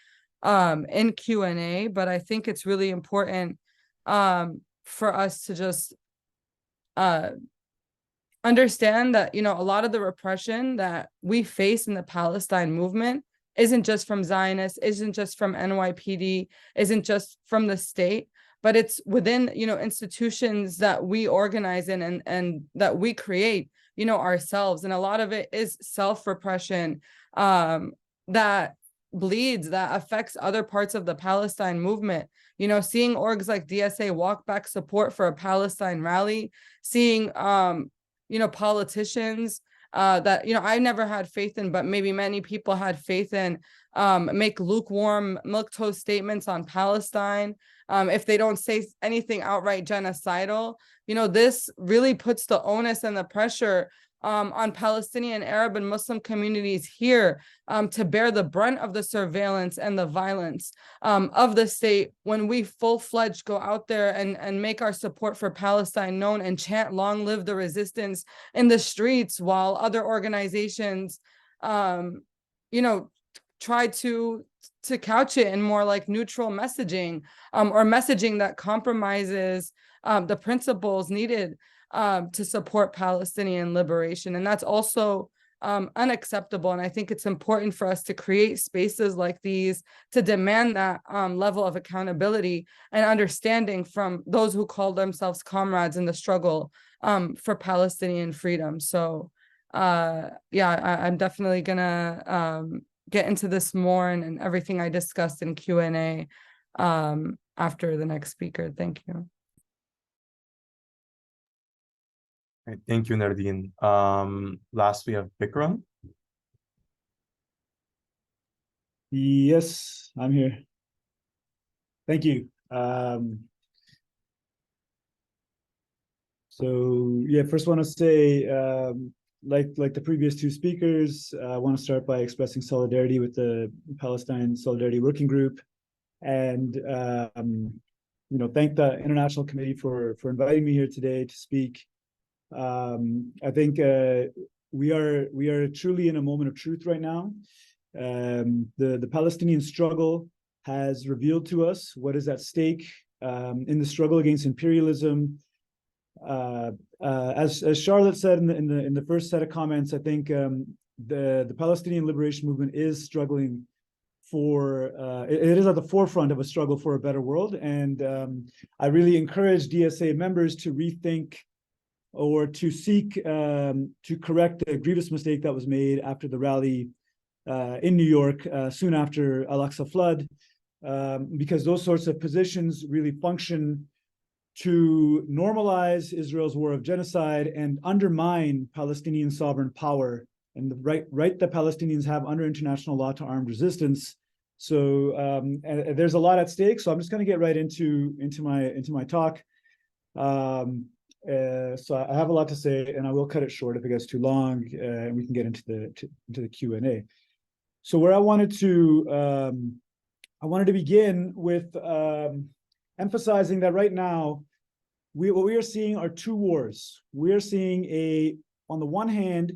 in Q&A, but I think it's really important for us to just understand that, a lot of the repression that we face in the Palestine movement isn't just from Zionists, isn't just from NYPD, isn't just from the state, but it's within, institutions that we organize in and that we create, ourselves. And a lot of it is self-repression that bleeds, that affects other parts of the Palestine movement. Seeing orgs like DSA walk back support for a Palestine rally, seeing politicians that I never had faith in, but maybe many people had faith in, make lukewarm, milquetoast statements on Palestine if they don't say anything outright genocidal. This really puts the onus and the pressure on Palestinian, Arab, and Muslim communities here to bear the brunt of the surveillance and the violence of the state when we full-fledged go out there and make our support for Palestine known and chant "Long live the resistance" in the streets, while other organizations, try to couch it in more like neutral messaging or messaging that compromises the principles needed to support Palestinian liberation. And that's also unacceptable. And I think it's important for us to create spaces like these to demand that level of accountability and understanding from those who call themselves comrades in the struggle for Palestinian freedom. So I'm definitely gonna get into this more and everything I discussed in Q&A after the next speaker. Thank you. Right, thank you, Nerdeen. Last, we have Bikram. Yes, I'm here. Thank you. First want to say, like the previous two speakers, I want to start by expressing solidarity with the Palestine Solidarity Working Group, and thank the International Committee for inviting me here today to speak. I think we are truly in a moment of truth right now. The Palestinian struggle has revealed to us what is at stake in the struggle against imperialism. As Charlotte said in the first set of comments, I think the Palestinian liberation movement is struggling for it is at the forefront of a struggle for a better world, and I really encourage DSA members to rethink or to seek to correct the grievous mistake that was made after the rally in New York soon after Al-Aqsa flood, because those sorts of positions really function to normalize Israel's war of genocide and undermine Palestinian sovereign power and the right that Palestinians have under international law to armed resistance. So there's a lot at stake. So I'm just going to get right into my talk. So I have a lot to say, and I will cut it short if it gets too long, and we can get into the Q&A. So where I wanted to begin with emphasizing that right now, what we are seeing are two wars. We are seeing on the one hand,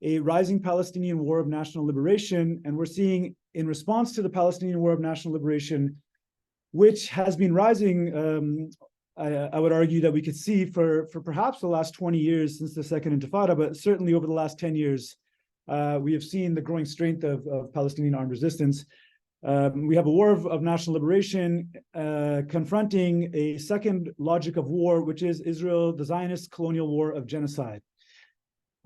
a rising Palestinian war of national liberation, and we're seeing, in response to the Palestinian war of national liberation, which has been rising, I would argue that we could see for perhaps the last 20 years since the Second Intifada, but certainly over the last 10 years, we have seen the growing strength of Palestinian armed resistance. We have a war of national liberation confronting a second logic of war, which is Israel, the Zionist colonial war of genocide.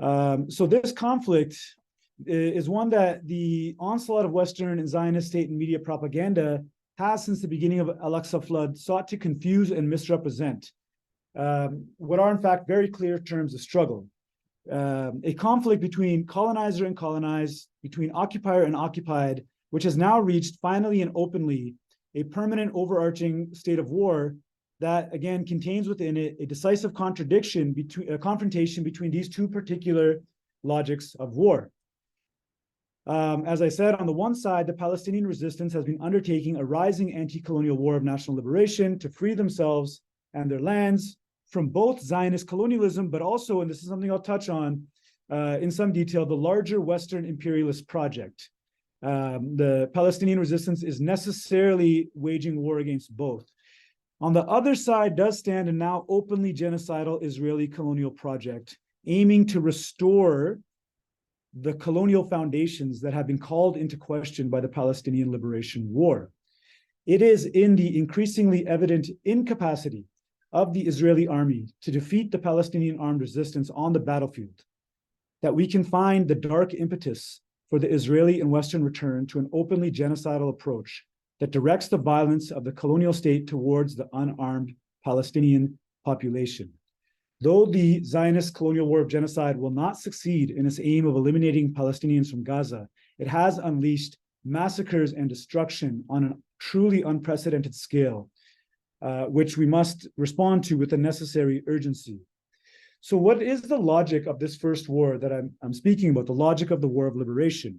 So this conflict is one that the onslaught of Western and Zionist state and media propaganda has, since the beginning of Al-Aqsa flood, sought to confuse and misrepresent what are in fact very clear terms of struggle. A conflict between colonizer and colonized, between occupier and occupied, which has now reached finally and openly a permanent overarching state of war that, again, contains within it a decisive confrontation between these two particular logics of war. As I said, on the one side, the Palestinian resistance has been undertaking a rising anti-colonial war of national liberation to free themselves and their lands from both Zionist colonialism, but also, and this is something I'll touch on in some detail, the larger Western imperialist project. The Palestinian resistance is necessarily waging war against both. On the other side does stand a now openly genocidal Israeli colonial project aiming to restore the colonial foundations that have been called into question by the Palestinian Liberation War. It is in the increasingly evident incapacity of the Israeli army to defeat the Palestinian armed resistance on the battlefield that we can find the dark impetus for the Israeli and Western return to an openly genocidal approach that directs the violence of the colonial state towards the unarmed Palestinian population. Though the Zionist colonial war of genocide will not succeed in its aim of eliminating Palestinians from Gaza, it has unleashed massacres and destruction on a truly unprecedented scale, which we must respond to with the necessary urgency. So what is the logic of this first war that I'm speaking about, the logic of the war of liberation?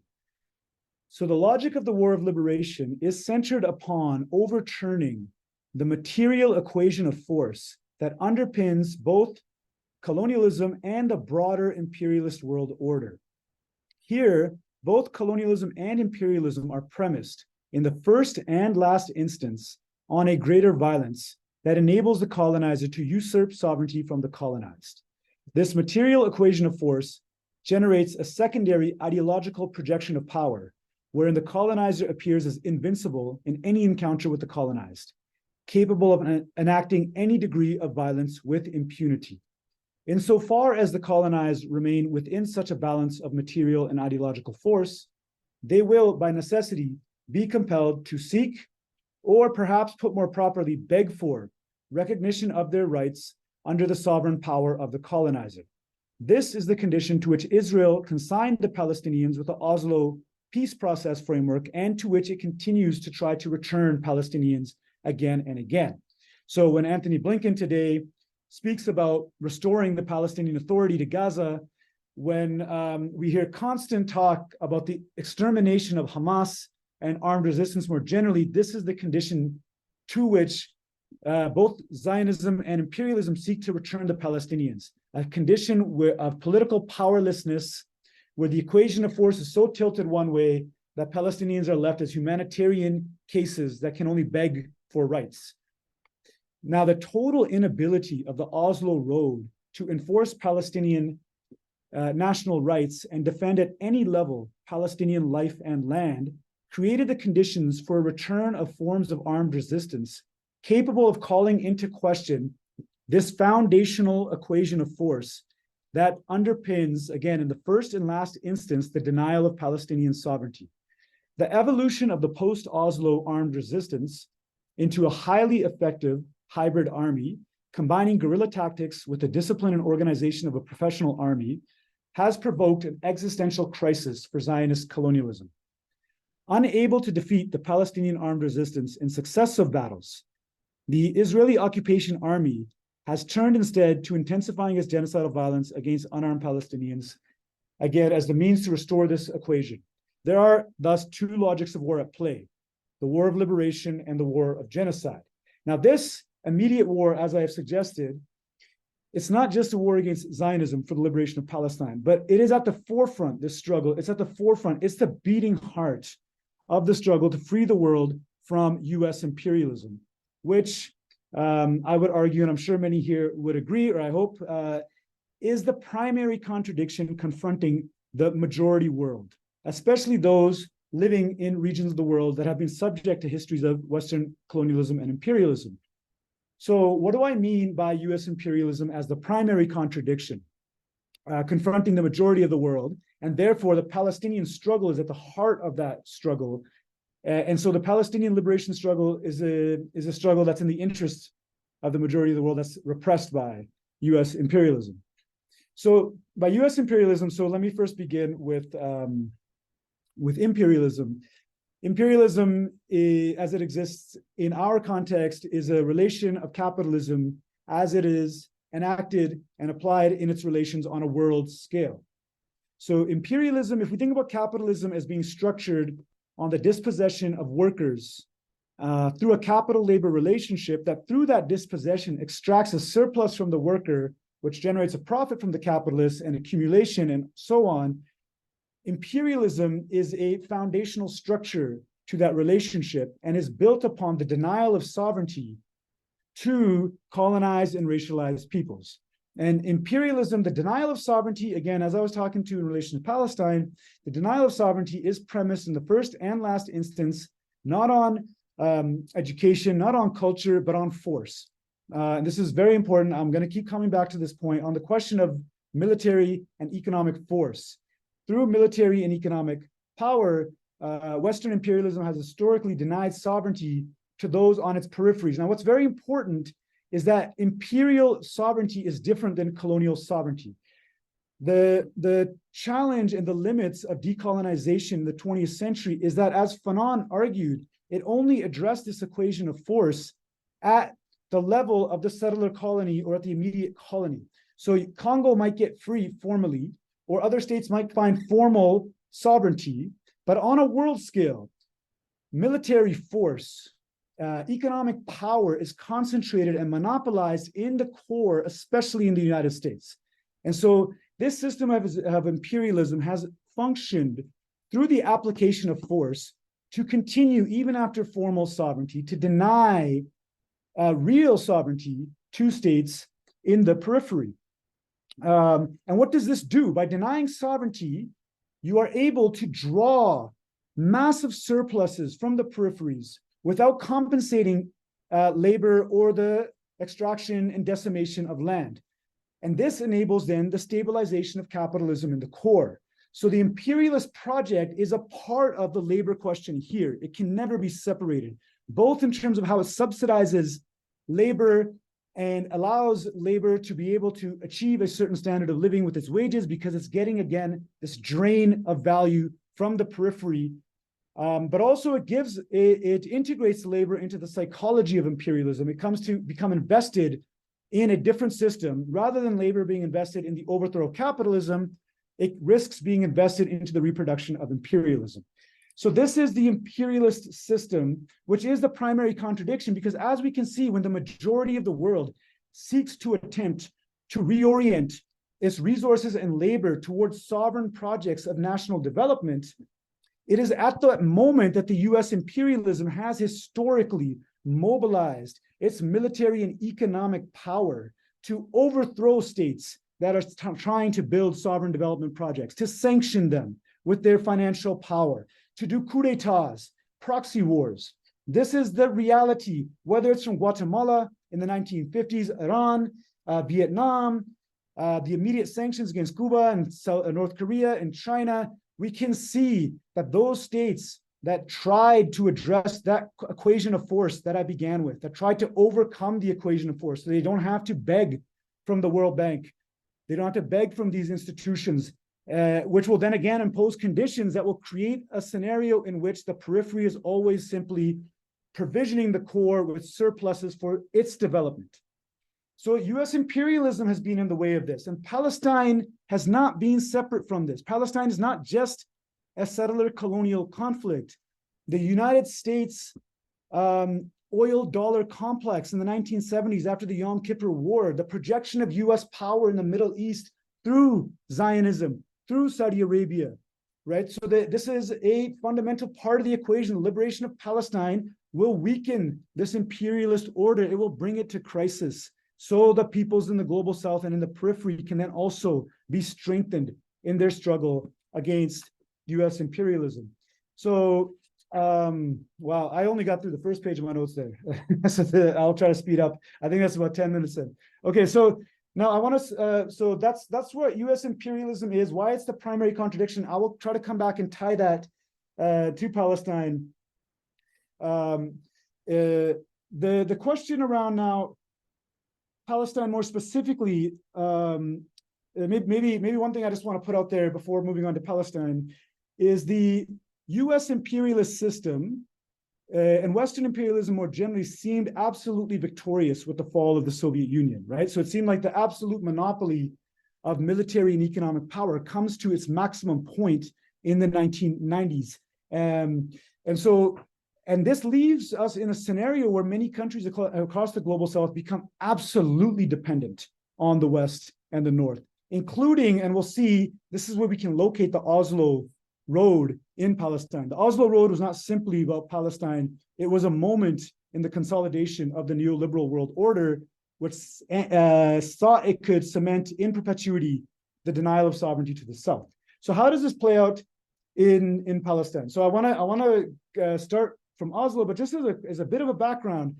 So the logic of the war of liberation is centered upon overturning the material equation of force that underpins both colonialism and the broader imperialist world order. Here, both colonialism and imperialism are premised in the first and last instance on a greater violence that enables the colonizer to usurp sovereignty from the colonized. This material equation of force generates a secondary ideological projection of power, wherein the colonizer appears as invincible in any encounter with the colonized, capable of enacting any degree of violence with impunity. Insofar as the colonized remain within such a balance of material and ideological force, they will, by necessity, be compelled to seek, or perhaps put more properly, beg for, recognition of their rights under the sovereign power of the colonizer. This is the condition to which Israel consigned the Palestinians with the Oslo peace process framework, and to which it continues to try to return Palestinians again and again. So when Anthony Blinken today speaks about restoring the Palestinian Authority to Gaza, when we hear constant talk about the extermination of Hamas and armed resistance more generally, this is the condition to which both Zionism and imperialism seek to return the Palestinians, a condition of political powerlessness, where the equation of force is so tilted one way that Palestinians are left as humanitarian cases that can only beg for rights. Now, the total inability of the Oslo Road to enforce Palestinian national rights and defend at any level Palestinian life and land created the conditions for a return of forms of armed resistance capable of calling into question this foundational equation of force that underpins, again, in the first and last instance, the denial of Palestinian sovereignty. The evolution of the post-Oslo armed resistance into a highly effective hybrid army, combining guerrilla tactics with the discipline and organization of a professional army, has provoked an existential crisis for Zionist colonialism. Unable to defeat the Palestinian armed resistance in successive battles, the Israeli occupation army has turned instead to intensifying its genocidal violence against unarmed Palestinians, again, as the means to restore this equation. There are thus two logics of war at play, the war of liberation and the war of genocide. Now, this immediate war, as I have suggested, it's not just a war against Zionism for the liberation of Palestine, but it is at the forefront, this struggle. It's at the forefront. It's the beating heart of the struggle to free the world from US imperialism, which I would argue, and I'm sure many here would agree, or I hope, is the primary contradiction confronting the majority world, especially those living in regions of the world that have been subject to histories of Western colonialism and imperialism. So what do I mean by US imperialism as the primary contradiction confronting the majority of the world? And therefore, the Palestinian struggle is at the heart of that struggle. And so the Palestinian liberation struggle is a struggle that's in the interest of the majority of the world that's repressed by US imperialism. So by US imperialism, so let me first begin with imperialism. Imperialism, as it exists in our context, is a relation of capitalism as it is enacted and applied in its relations on a world scale. So imperialism, if we think about capitalism as being structured on the dispossession of workers through a capital-labor relationship, that through that dispossession extracts a surplus from the worker, which generates a profit from the capitalist and accumulation and so on, imperialism is a foundational structure to that relationship and is built upon the denial of sovereignty to colonized and racialized peoples. And imperialism, the denial of sovereignty, again, as I was talking to in relation to Palestine, the denial of sovereignty is premised in the first and last instance, not on education, not on culture, but on force. And this is very important. I'm going to keep coming back to this point on the question of military and economic force. Through military and economic power, Western imperialism has historically denied sovereignty to those on its peripheries. Now, what's very important is that imperial sovereignty is different than colonial sovereignty. The challenge and the limits of decolonization in the 20th century is that, as Fanon argued, it only addressed this equation of force at the level of the settler colony or at the immediate colony. So Congo might get free formally, or other states might find formal sovereignty, but on a world scale, military force, economic power is concentrated and monopolized in the core, especially in the United States. And so this system of imperialism has functioned through the application of force to continue even after formal sovereignty, to deny real sovereignty to states in the periphery. And what does this do? By denying sovereignty, you are able to draw massive surpluses from the peripheries without compensating labor or the extraction and decimation of land. And this enables then the stabilization of capitalism in the core. So the imperialist project is a part of the labor question here. It can never be separated, both in terms of how it subsidizes labor and allows labor to be able to achieve a certain standard of living with its wages, because it's getting, again, this drain of value from the periphery. But also it integrates labor into the psychology of imperialism. It comes to become invested in a different system. Rather than labor being invested in the overthrow of capitalism, it risks being invested into the reproduction of imperialism. So this is the imperialist system, which is the primary contradiction, because as we can see, when the majority of the world seeks to attempt to reorient its resources and labor towards sovereign projects of national development, it is at that moment that the US imperialism has historically mobilized its military and economic power to overthrow states that are trying to build sovereign development projects, to sanction them with their financial power, to do coups d'etats, proxy wars. This is the reality, whether it's from Guatemala in the 1950s, Iran, Vietnam, the immediate sanctions against Cuba and North Korea and China. We can see that those states that tried to address that equation of force that I began with, that tried to overcome the equation of force, so they don't have to beg from the World Bank. They don't have to beg from these institutions, which will then again impose conditions that will create a scenario in which the periphery is always simply provisioning the core with surpluses for its development. So US imperialism has been in the way of this, and Palestine has not been separate from this. Palestine is not just a settler colonial conflict. The United States oil dollar complex in the 1970s after the Yom Kippur War, the projection of US power in the Middle East through Zionism, through Saudi Arabia, right? So this is a fundamental part of the equation. The liberation of Palestine will weaken this imperialist order. It will bring it to crisis. So the peoples in the global south and in the periphery can then also be strengthened in their struggle against US imperialism. So, wow, I only got through the first page of my notes there. So I'll try to speed up. I think that's about 10 minutes in. Okay, so now I want to, so that's what US imperialism is, why it's the primary contradiction. I will try to come back and tie that to Palestine. The question around now, Palestine more specifically, maybe one thing I just want to put out there before moving on to Palestine is the US imperialist system and Western imperialism more generally seemed absolutely victorious with the fall of the Soviet Union, right? So it seemed like the absolute monopoly of military and economic power comes to its maximum point in the 1990s. And this leaves us in a scenario where many countries across the global south become absolutely dependent on the West and the North, including, and we'll see, this is where we can locate the Oslo Road in Palestine. The Oslo Road was not simply about Palestine. It was a moment in the consolidation of the neoliberal world order, which thought it could cement in perpetuity the denial of sovereignty to the South. So how does this play out in Palestine? So I want to start from Oslo, but just as a bit of a background,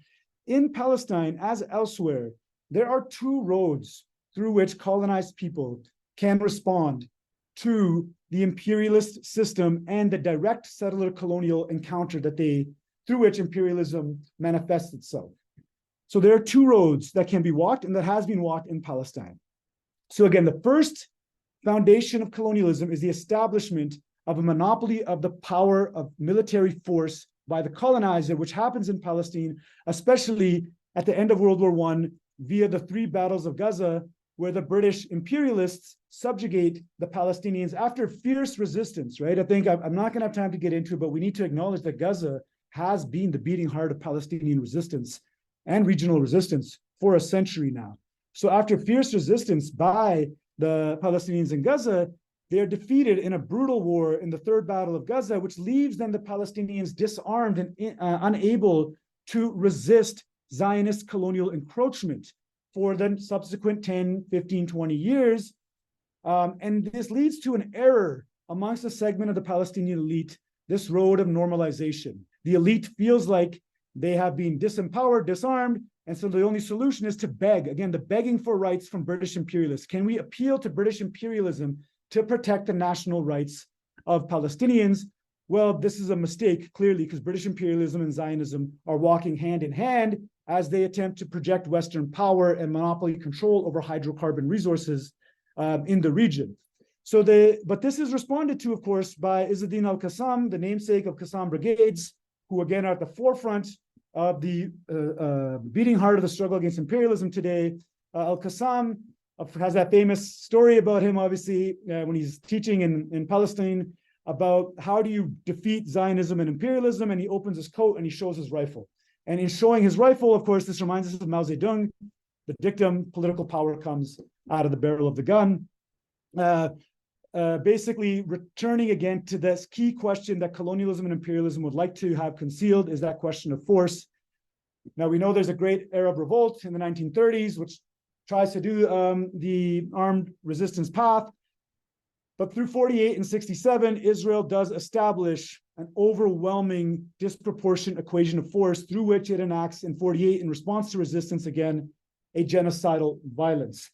in Palestine, as elsewhere, there are two roads through which colonized people can respond to the imperialist system and the direct settler colonial encounter through which imperialism manifests itself. So there are two roads that can be walked and that has been walked in Palestine. So again, the first foundation of colonialism is the establishment of a monopoly of the power of military force by the colonizer, which happens in Palestine, especially at the end of World War I via the 3 battles of Gaza, where the British imperialists subjugate the Palestinians after fierce resistance, right? I think I'm not going to have time to get into it, but we need to acknowledge that Gaza has been the beating heart of Palestinian resistance and regional resistance for a century now. So after fierce resistance by the Palestinians in Gaza, they are defeated in a brutal war in the 3rd Battle of Gaza, which leaves then the Palestinians disarmed and unable to resist Zionist colonial encroachment for the subsequent 10, 15, 20 years. And this leads to an error amongst a segment of the Palestinian elite, this road of normalization. The elite feels like they have been disempowered, disarmed, and so the only solution is to beg. Again, the begging for rights from British imperialists. Can we appeal to British imperialism to protect the national rights of Palestinians? Well, this is a mistake, clearly, because British imperialism and Zionism are walking hand in hand as they attempt to project Western power and monopoly control over hydrocarbon resources in the region. But this is responded to, of course, by Izzeddin al-Qassam, the namesake of Qassam Brigades, who again are at the forefront of the beating heart of the struggle against imperialism today. Al-Qassam has that famous story about him, obviously, when he's teaching in Palestine about how do you defeat Zionism and imperialism, and he opens his coat and he shows his rifle. And in showing his rifle, of course, this reminds us of Mao Zedong, the dictum, political power comes out of the barrel of the gun. Basically returning again to this key question that colonialism and imperialism would like to have concealed is that question of force. Now, we know there's a great Arab revolt in the 1930s, which tries to do the armed resistance path. But through 48 and 67, Israel does establish an overwhelming disproportionate equation of force through which it enacts in 48 in response to resistance, again, a genocidal violence.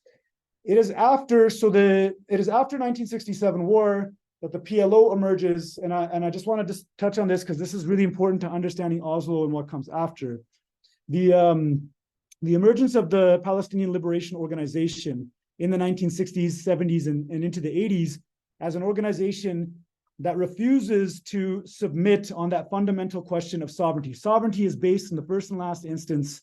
It is after 1967 war that the PLO emerges, and I just want to just touch on this because this is really important to understanding Oslo and what comes after. The emergence of the Palestinian Liberation Organization in the 1960s, 70s, and into the 80s as an organization that refuses to submit on that fundamental question of sovereignty. Sovereignty is based in the first and last instance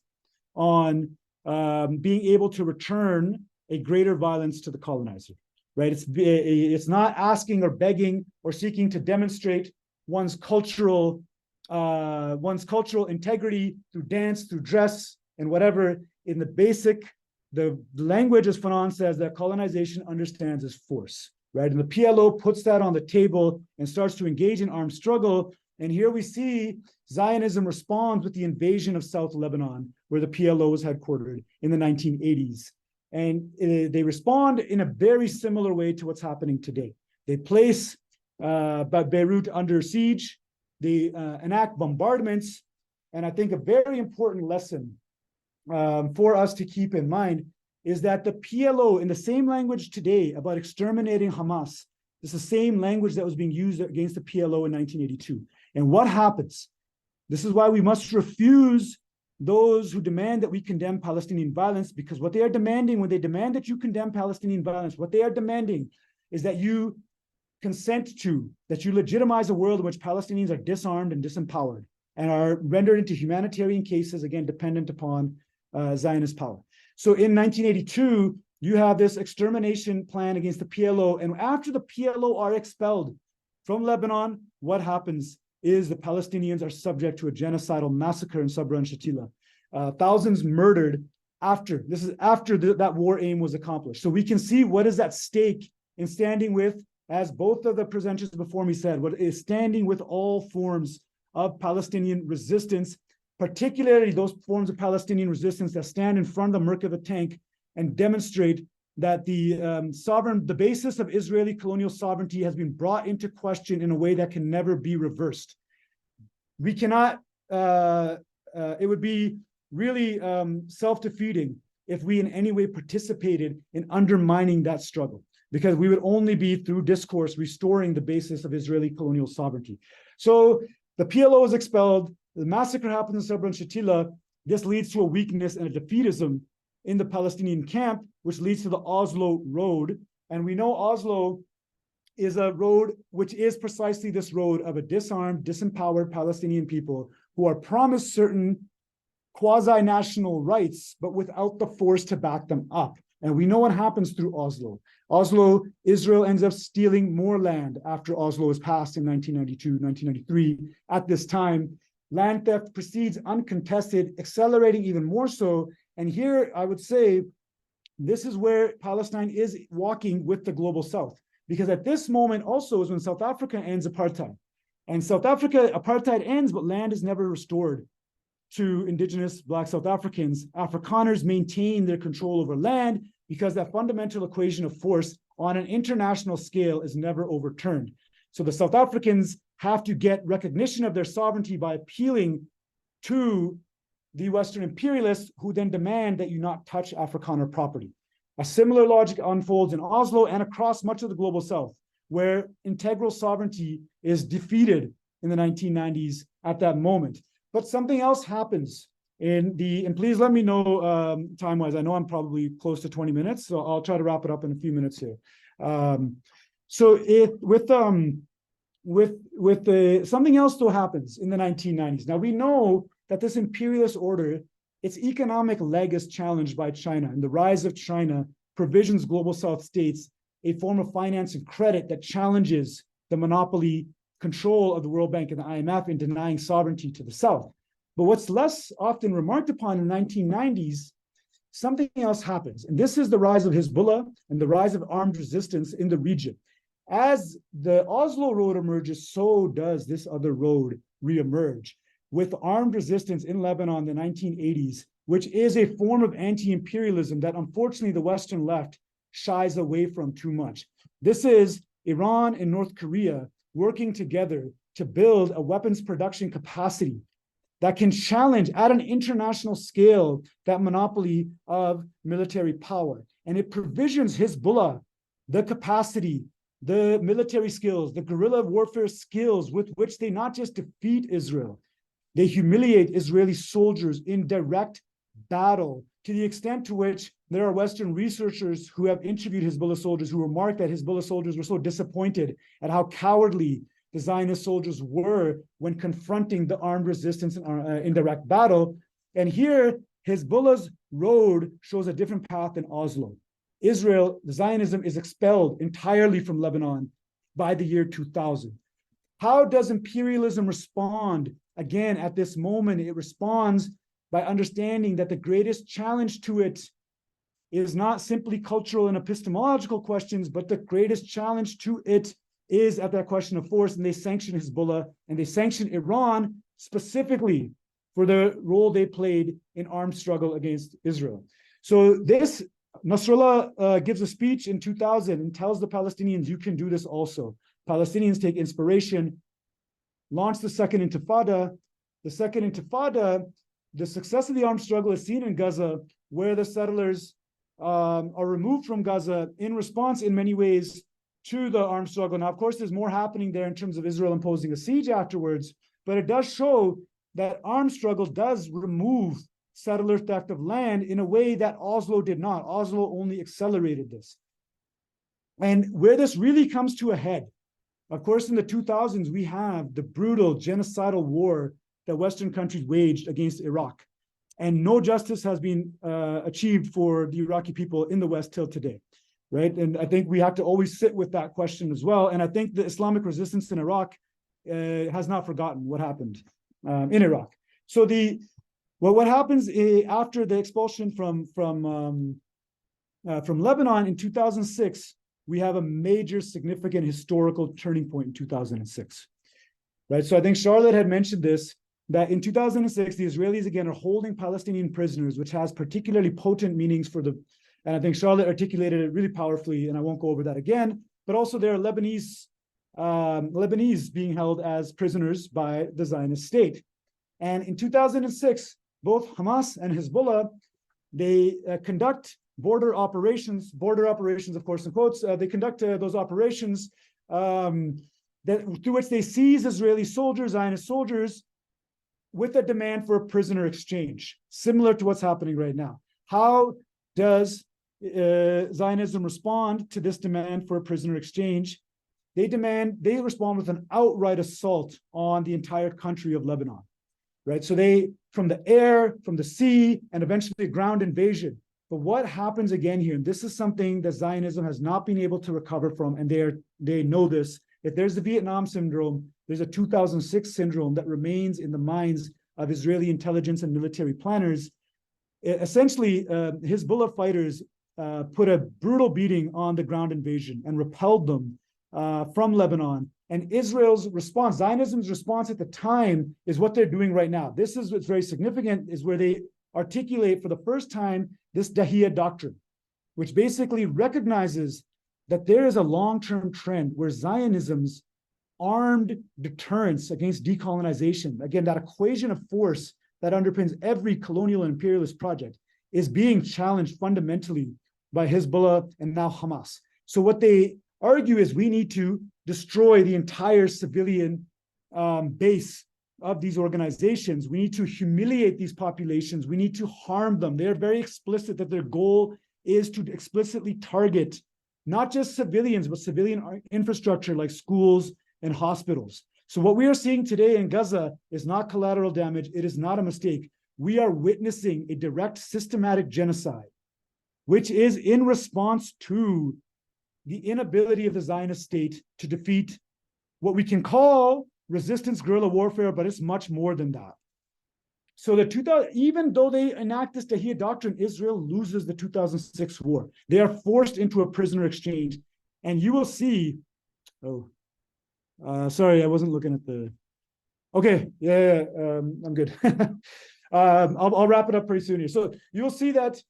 on being able to return a greater violence to the colonizer. right? It's not asking or begging or seeking to demonstrate one's cultural integrity through dance, through dress, and whatever. In the language, as Fanon says, that colonization understands as force, right? And the PLO puts that on the table and starts to engage in armed struggle. And here we see Zionism responds with the invasion of South Lebanon, where the PLO was headquartered in the 1980s. And they respond in a very similar way to what's happening today. They place Beirut under siege. They enact bombardments. And I think a very important lesson for us to keep in mind is that the PLO, in the same language today about exterminating Hamas, is the same language that was being used against the PLO in 1982. And what happens? This is why we must refuse those who demand that we condemn Palestinian violence, because what they are demanding, when they demand that you condemn Palestinian violence, what they are demanding is that you consent to, that you legitimize a world in which Palestinians are disarmed and disempowered and are rendered into humanitarian cases, again, dependent upon Zionist power. So in 1982, you have this extermination plan against the PLO. And after the PLO are expelled from Lebanon, what happens is the Palestinians are subject to a genocidal massacre in Sabra and Shatila. Thousands murdered after. This is after that war aim was accomplished. So we can see what is at stake in standing with, as both of the presenters before me said, what is standing with all forms of Palestinian resistance, particularly those forms of Palestinian resistance that stand in front of the Merkava tank and demonstrate that the basis of Israeli colonial sovereignty has been brought into question in a way that can never be reversed. We cannot, it would be really self-defeating if we in any way participated in undermining that struggle, because we would only be through discourse restoring the basis of Israeli colonial sovereignty. So the PLO is expelled, the massacre happens in Sabra and Shatila. This leads to a weakness and a defeatism in the Palestinian camp, which leads to the Oslo Road. And we know Oslo is a road which is precisely this road of a disarmed, disempowered Palestinian people who are promised certain quasi-national rights, but without the force to back them up. And we know what happens through Oslo. Oslo, Israel ends up stealing more land after Oslo was passed in 1992, 1993. At this time, land theft proceeds uncontested, accelerating even more so. And here, I would say, this is where Palestine is walking with the global South. Because at this moment also is when South Africa ends apartheid. And South Africa, apartheid ends, but land is never restored to indigenous Black South Africans. Afrikaners maintain their control over land because that fundamental equation of force on an international scale is never overturned. So the South Africans have to get recognition of their sovereignty by appealing to the Western imperialists, who then demand that you not touch Afrikaner property. A similar logic unfolds in Oslo and across much of the global South, where integral sovereignty is defeated in the 1990s at that moment. But something else happens and please let me know time-wise. I know I'm probably close to 20 minutes, so I'll try to wrap it up in a few minutes here. Something else though happens in the 1990s. Now we know that this imperialist order, its economic leg is challenged by China, and the rise of China provisions global South states a form of finance and credit that challenges the monopoly control of the World Bank and the IMF in denying sovereignty to the South. But what's less often remarked upon in the 1990s, something else happens. And this is the rise of Hezbollah and the rise of armed resistance in the region. As the Oslo Road emerges, so does this other road reemerge, with armed resistance in Lebanon in the 1980s, which is a form of anti-imperialism that unfortunately the Western left shies away from too much. This is Iran and North Korea working together to build a weapons production capacity that can challenge at an international scale that monopoly of military power. And it provisions Hezbollah the capacity, the military skills, the guerrilla warfare skills with which they not just defeat Israel, they humiliate Israeli soldiers in direct battle, to the extent to which there are Western researchers who have interviewed Hezbollah soldiers who remarked that Hezbollah soldiers were so disappointed at how cowardly the Zionist soldiers were when confronting the armed resistance in direct battle. And here, Hezbollah's road shows a different path in Oslo. Israel, Zionism is expelled entirely from Lebanon by the year 2000. How does imperialism respond? Again, at this moment, it responds by understanding that the greatest challenge to it is not simply cultural and epistemological questions, but the greatest challenge to it is at that question of force. And they sanction Hezbollah and they sanction Iran specifically for the role they played in armed struggle against Israel. So this, Nasrallah gives a speech in 2000 and tells the Palestinians, you can do this also. Palestinians take inspiration, launch the Second Intifada. The Second Intifada, the success of the armed struggle is seen in Gaza, where the settlers are removed from Gaza in response in many ways to the armed struggle. Now, of course, there's more happening there in terms of Israel imposing a siege afterwards, but it does show that armed struggle does remove settler theft of land in a way that Oslo did not. Oslo only accelerated this. And where this really comes to a head, of course, in the 2000s, we have the brutal genocidal war that Western countries waged against Iraq. And no justice has been achieved for the Iraqi people in the West till today, right? And I think we have to always sit with that question as well. And I think the Islamic resistance in Iraq has not forgotten what happened in Iraq. So what happens after the expulsion from Lebanon in 2006, we have a major significant historical turning point in 2006, right? So I think Charlotte had mentioned this, that in 2006, the Israelis again are holding Palestinian prisoners, which has particularly potent meanings and I think Charlotte articulated it really powerfully, and I won't go over that again, but also there are Lebanese being held as prisoners by the Zionist state. And in 2006, both Hamas and Hezbollah, they conduct border operations, of course, in quotes, they conduct those operations through which they seize Israeli soldiers, Zionist soldiers, with a demand for a prisoner exchange, similar to what's happening right now. How does Zionism respond to this demand for a prisoner exchange? They respond with an outright assault on the entire country of Lebanon, right? So from the air, from the sea, and eventually ground invasion. But what happens again here, and this is something that Zionism has not been able to recover from, and they know this. If there's the Vietnam syndrome, there's a 2006 syndrome that remains in the minds of Israeli intelligence and military planners. Essentially, Hezbollah fighters put a brutal beating on the ground invasion and repelled them from Lebanon. And Israel's response, Zionism's response at the time, is what they're doing right now. This is what's very significant, is where they articulate for the first time this Dahiyya doctrine, which basically recognizes that there is a long-term trend where Zionism's armed deterrence against decolonization, again, that equation of force that underpins every colonial and imperialist project, is being challenged fundamentally by Hezbollah and now Hamas. So what they argue is we need to destroy the entire civilian base of these organizations. We need to humiliate these populations. We need to harm them. They're very explicit that their goal is to explicitly target not just civilians, but civilian infrastructure like schools and hospitals. So what we are seeing today in Gaza is not collateral damage. It is not a mistake. We are witnessing a direct systematic genocide, which is in response to the inability of the Zionist state to defeat what we can call resistance guerrilla warfare, but it's much more than that. So even though they enact this Dahiyya doctrine, Israel loses the 2006 war. They are forced into a prisoner exchange. And you will see, sorry, I wasn't looking at the, okay, I'm good. I'll wrap it up pretty soon here. So you'll see that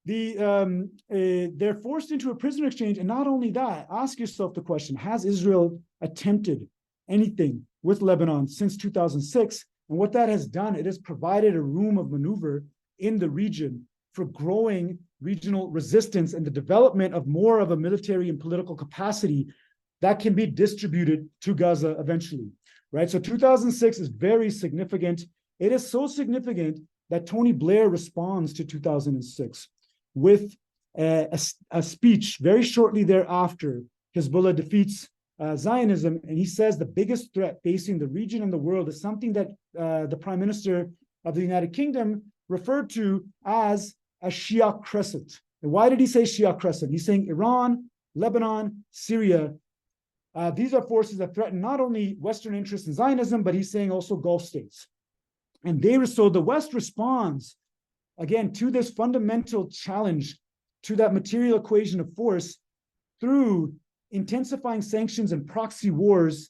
they're forced into a prisoner exchange. And not only that, ask yourself the question, has Israel attempted anything with Lebanon since 2006? And what that has done, it has provided a room of maneuver in the region for growing regional resistance and the development of more of a military and political capacity that can be distributed to Gaza eventually, right? So 2006 is very significant. It is so significant that Tony Blair responds to 2006 with a speech very shortly thereafter. Hezbollah defeats Zionism, and he says the biggest threat facing the region and the world is something that the Prime Minister of the United Kingdom referred to as a Shia crescent, And why did he say Shia Crescent? He's saying Iran, Lebanon, Syria. These are forces that threaten not only Western interests in Zionism, but he's saying also Gulf states. And so the West responds, again, to this fundamental challenge to that material equation of force through intensifying sanctions and proxy wars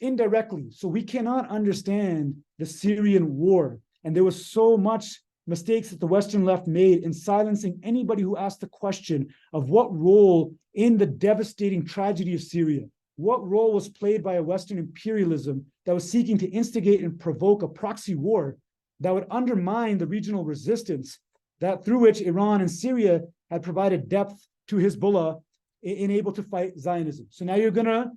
indirectly. So we cannot understand the Syrian war. And there was so much mistakes that the Western left made in silencing anybody who asked the question of what role in the devastating tragedy of Syria, what role was played by a Western imperialism that was seeking to instigate and provoke a proxy war that would undermine the regional resistance that through which Iran and Syria had provided depth to Hezbollah in able to fight Zionism. So now you're going to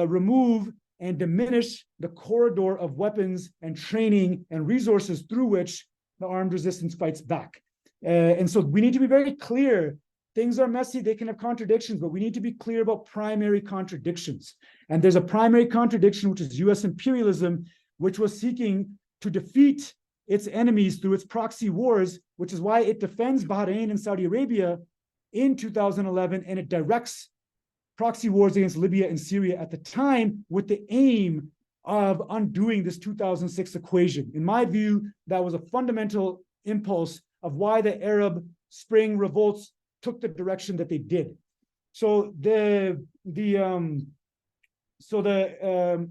remove and diminish the corridor of weapons and training and resources through which the armed resistance fights back. And so we need to be very clear. Things are messy, they can have contradictions, but we need to be clear about primary contradictions. And there's a primary contradiction, which is US imperialism, which was seeking to defeat its enemies through its proxy wars, which is why it defends Bahrain and Saudi Arabia in 2011, and it directs proxy wars against Libya and Syria at the time with the aim of undoing this 2006 equation. In my view, that was a fundamental impulse of why the Arab Spring revolts took the direction that they did. So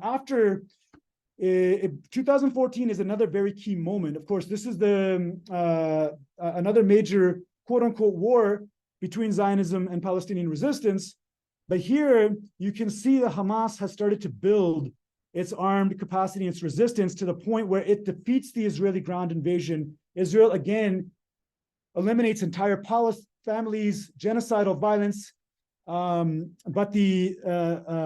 after 2014 is another very key moment. Of course, this is another major quote unquote war between Zionism and Palestinian resistance. But here you can see that Hamas has started to build its armed capacity, its resistance to the point where it defeats the Israeli ground invasion. Israel again eliminates entire families, genocidal violence. But the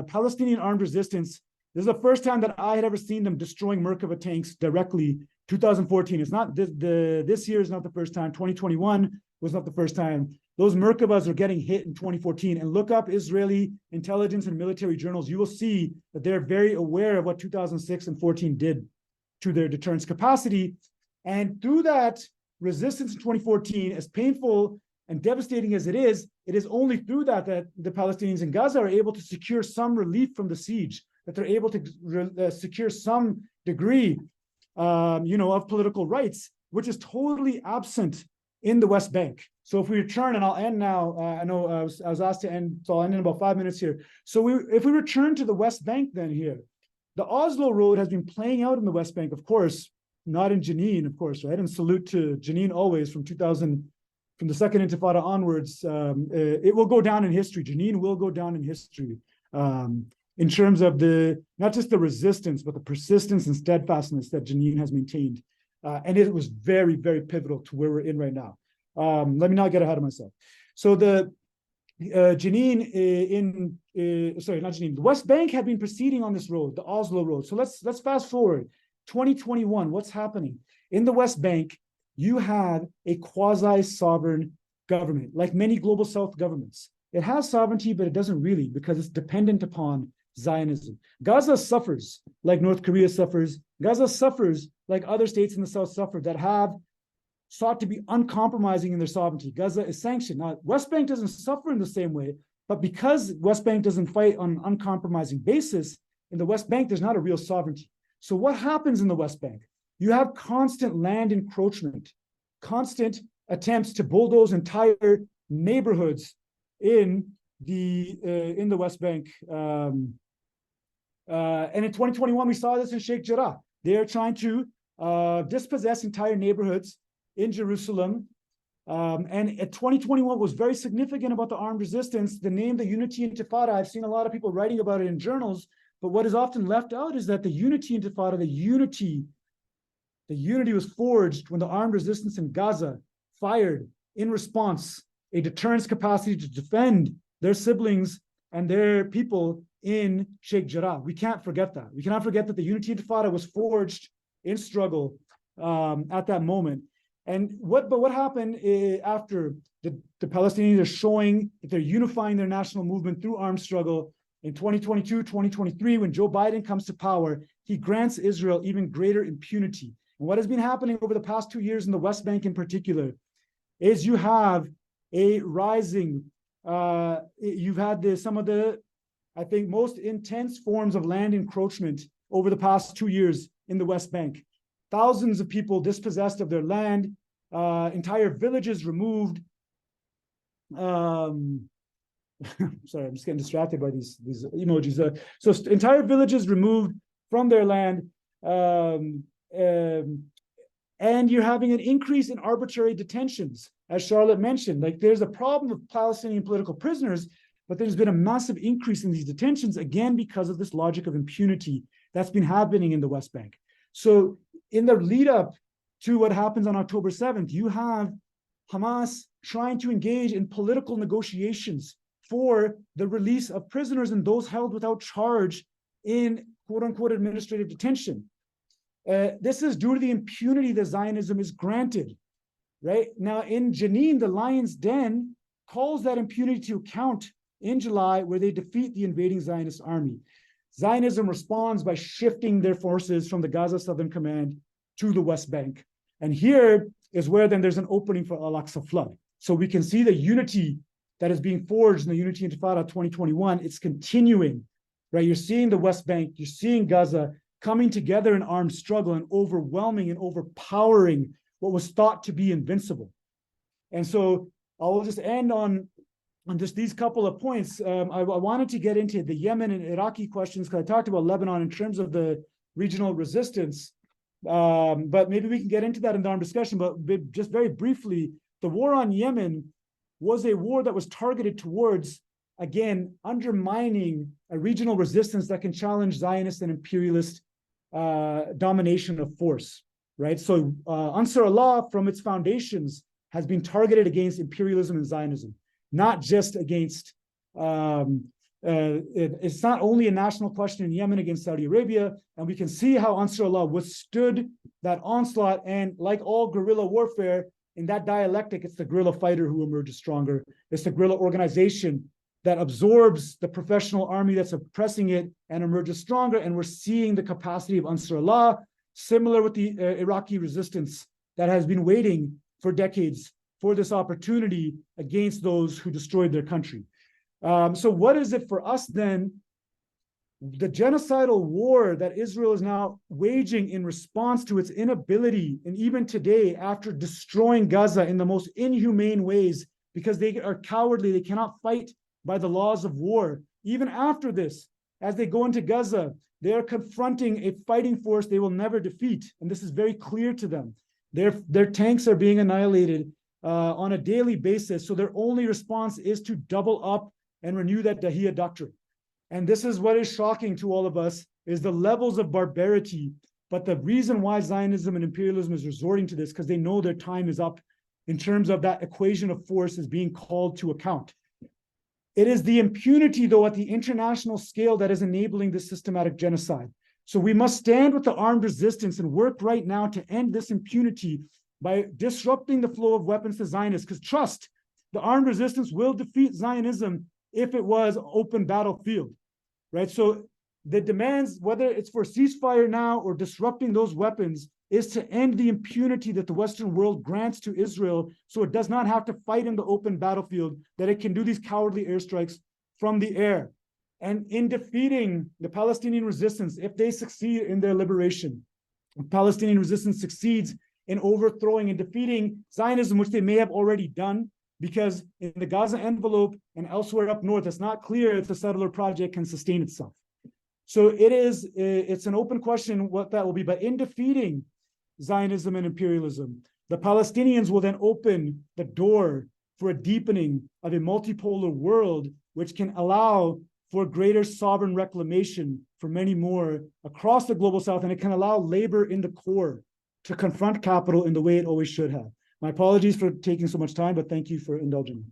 Palestinian armed resistance, this is the first time that I had ever seen them destroying Merkava tanks directly. 2014. It's not this year is not the first time. 2021 was not the first time. Those Merkavas are getting hit in 2014. And look up Israeli intelligence and military journals. You will see that they're very aware of what 2006 and 14 did to their deterrence capacity. And through that resistance in 2014, as painful and devastating as it is only through that the Palestinians in Gaza are able to secure some relief from the siege, that they're able to secure some degree, of political rights, which is totally absent in the West Bank. So if we return, and I'll end now, I know I was asked to end, so I'll end in about 5 minutes here. So if we return to the West Bank then here, the Oslo Road has been playing out in the West Bank, of course, not in Jenin, of course, right? And salute to Jenin always from the Second Intifada onwards. It will go down in history. Jenin will go down in history in terms of not just the resistance, but the persistence and steadfastness that Jenin has maintained. And it was very, very pivotal to where we're in right now. Let me not get ahead of myself. So the the West Bank had been proceeding on this road, the Oslo Road. So let's fast forward. 2021, what's happening? In the West Bank, you have a quasi-sovereign government, like many global South governments. It has sovereignty, but it doesn't really, because it's dependent upon Zionism. Gaza suffers like North Korea suffers. Gaza suffers like other states in the South suffer that have sought to be uncompromising in their sovereignty. Gaza is sanctioned. Now, West Bank doesn't suffer in the same way, but because West Bank doesn't fight on an uncompromising basis, in the West Bank, there's not a real sovereignty. So what happens in the West Bank? You have constant land encroachment, constant attempts to bulldoze entire neighborhoods in the West Bank. And in 2021, we saw this in Sheikh Jarrah. They are trying to dispossess entire neighborhoods in Jerusalem. And at 2021 was very significant about the armed resistance. The name, the Unity Intifada, I've seen a lot of people writing about it in journals, but what is often left out is that the Unity Intifada, the unity was forged when the armed resistance in Gaza fired in response a deterrence capacity to defend their siblings and their people in Sheikh Jarrah. We can't forget that. We cannot forget that the Unity Intifada was forged in struggle at that moment. And what happened after the Palestinians are showing that they're unifying their national movement through armed struggle in 2022, 2023, when Joe Biden comes to power, he grants Israel even greater impunity. And what has been happening over the past 2 years in the West Bank in particular is you have a rising, you've had some of the, I think, most intense forms of land encroachment over the past 2 years in the West Bank. Thousands of people dispossessed of their land, entire villages removed. Sorry, I'm just getting distracted by these emojis. So entire villages removed from their land, and you're having an increase in arbitrary detentions, as Charlotte mentioned. Like, there's a problem with Palestinian political prisoners, but there's been a massive increase in these detentions, again, because of this logic of impunity that's been happening in the West Bank. So in the lead up to what happens on October 7th, you have Hamas trying to engage in political negotiations for the release of prisoners and those held without charge in quote-unquote administrative detention. This is due to the impunity that Zionism is granted, right? Now, in Jenin, the Lion's Den calls that impunity to account in July, where they defeat the invading Zionist army. Zionism responds by shifting their forces from the Gaza Southern Command to the West Bank. And here is where then there's an opening for Al-Aqsa flood. So we can see the unity that is being forged in the Unity Intifada 2021. It's continuing, right? You're seeing the West Bank, you're seeing Gaza coming together in armed struggle and overwhelming and overpowering what was thought to be invincible. And so I will just end on just these couple of points. I wanted to get into the Yemen and Iraqi questions because I talked about Lebanon in terms of the regional resistance. But maybe we can get into that in our discussion. But just very briefly, the war on Yemen was a war that was targeted towards, again, undermining a regional resistance that can challenge Zionist and imperialist domination of force, right? So Ansar Allah, from its foundations, has been targeted against imperialism and Zionism, not just against, it's not only a national question in Yemen against Saudi Arabia, and we can see how Ansar Allah withstood that onslaught, and like all guerrilla warfare, in that dialectic, it's the guerrilla fighter who emerges stronger. It's the guerrilla organization that absorbs the professional army that's oppressing it and emerges stronger, and we're seeing the capacity of Ansar Allah, similar with the Iraqi resistance that has been waiting for decades for this opportunity against those who destroyed their country. So what is it for us then? The genocidal war that Israel is now waging in response to its inability, and even today, after destroying Gaza in the most inhumane ways, because they are cowardly, they cannot fight by the laws of war. Even after this, as they go into Gaza, they are confronting a fighting force they will never defeat. And this is very clear to them. Their tanks are being annihilated on a daily basis. So their only response is to double up and renew that Dahiya doctrine. And this is what is shocking to all of us, is the levels of barbarity. But the reason why Zionism and imperialism is resorting to this, because they know their time is up in terms of that equation of force is being called to account. It is the impunity, though, at the international scale that is enabling this systematic genocide. So we must stand with the armed resistance and work right now to end this impunity by disrupting the flow of weapons to Zionists, because trust, the armed resistance will defeat Zionism if it was an open battlefield, right? So the demands, whether it's for ceasefire now or disrupting those weapons, is to end the impunity that the Western world grants to Israel, so it does not have to fight in the open battlefield, that it can do these cowardly airstrikes from the air. And in defeating the Palestinian resistance, if they succeed in their liberation, if Palestinian resistance succeeds in overthrowing and defeating Zionism, which they may have already done, because in the Gaza envelope and elsewhere up north, it's not clear if the settler project can sustain itself. So it's an open question what that will be. But in defeating Zionism and imperialism, the Palestinians will then open the door for a deepening of a multipolar world, which can allow for greater sovereign reclamation for many more across the global south, and it can allow labor in the core to confront capital in the way it always should have. My apologies for taking so much time, but thank you for indulging me.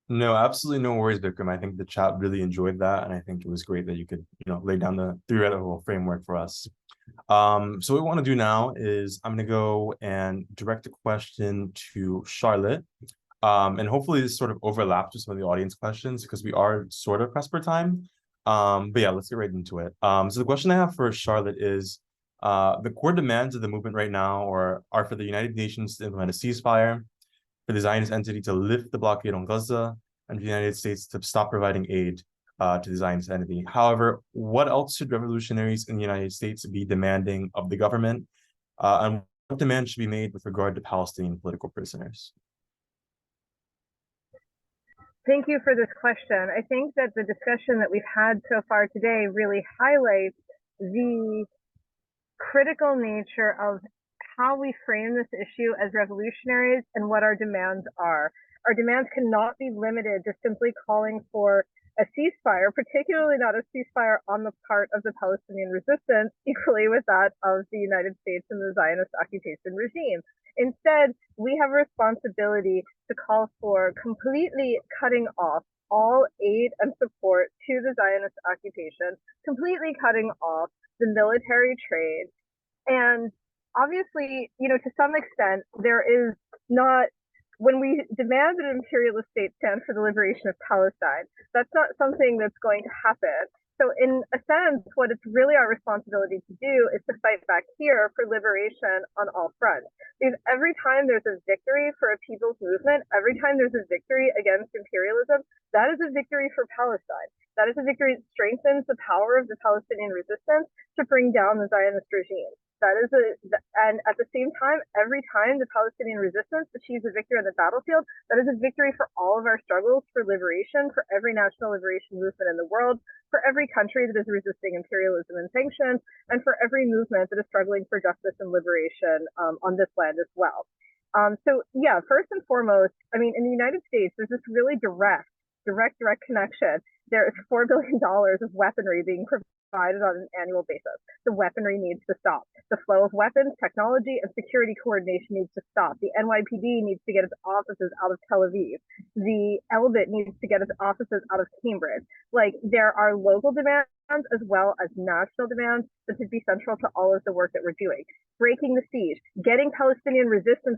No, absolutely no worries, Bikrum. I think the chat really enjoyed that, and I think it was great that you could, lay down the theoretical framework for us. So what we want to do now is I'm going to go and direct a question to Charlotte, and hopefully this sort of overlaps with some of the audience questions because we are sort of pressed for time. But yeah, let's get right into it. So the question I have for Charlotte is, The core demands of the movement right now are for the United Nations to implement a ceasefire, for the Zionist entity to lift the blockade on Gaza, and for the United States to stop providing aid to the Zionist entity. However, what else should revolutionaries in the United States be demanding of the government? And what demands should be made with regard to Palestinian political prisoners? Thank you for this question. I think that the discussion that we've had so far today really highlights the critical nature of how we frame this issue as revolutionaries and what our demands are. Our demands cannot be limited to simply calling for a ceasefire, particularly not a ceasefire on the part of the Palestinian resistance, equally with that of the United States and the Zionist occupation regime. Instead, we have a responsibility to call for completely cutting off all aid and support to the Zionist occupation, completely cutting off the military trade. And obviously, to some extent, there is not, when we demand that an imperialist state stand for the liberation of Palestine, that's not something that's going to happen. So in a sense, what it's really our responsibility to do is to fight back here for liberation on all fronts. Because every time there's a victory for a people's movement, every time there's a victory against imperialism, that is a victory for Palestine. That is a victory that strengthens the power of the Palestinian resistance to bring down the Zionist regime. And at the same time, every time the Palestinian resistance achieves a victory on the battlefield, that is a victory for all of our struggles for liberation, for every national liberation movement in the world, for every country that is resisting imperialism and sanctions, and for every movement that is struggling for justice and liberation on this land as well. So yeah, first and foremost, I mean, in the United States, there's this really direct connection. There is $4 billion of weaponry being provided on an annual basis. The weaponry needs to stop. The flow of weapons, technology, and security coordination needs to stop. The NYPD needs to get its offices out of Tel Aviv. The Elbit needs to get its offices out of Cambridge. Like, there are local demands as well as national demands that should be central to all of the work that we're doing. Breaking the siege, getting Palestinian resistance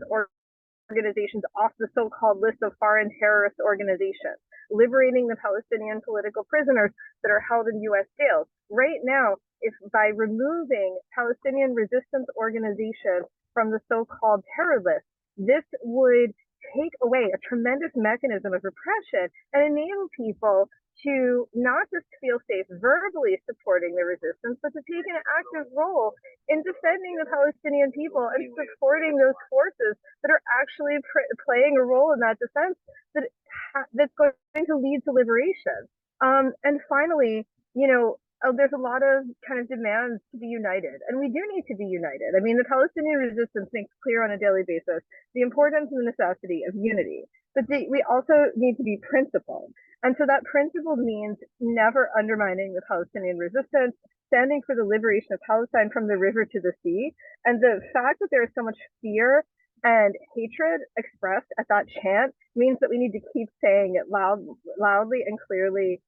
organizations off the so-called list of foreign terrorist organizations, liberating the Palestinian political prisoners that are held in U.S. jails. Right now, if by removing Palestinian resistance organizations from the so-called terror list, this would take away a tremendous mechanism of repression and enable people to not just feel safe verbally supporting the resistance, but to take an active role in defending the Palestinian people and supporting those forces that are actually playing a role in that defense that's going to lead to liberation. And finally, there's a lot of kind of demands to be united, and we do need to be united. I mean, the Palestinian resistance makes clear on a daily basis the importance and the necessity of unity, but we also need to be principled. And so that principle means never undermining the Palestinian resistance, standing for the liberation of Palestine from the river to the sea. And the fact that there is so much fear and hatred expressed at that chant means that we need to keep saying it loudly and clearly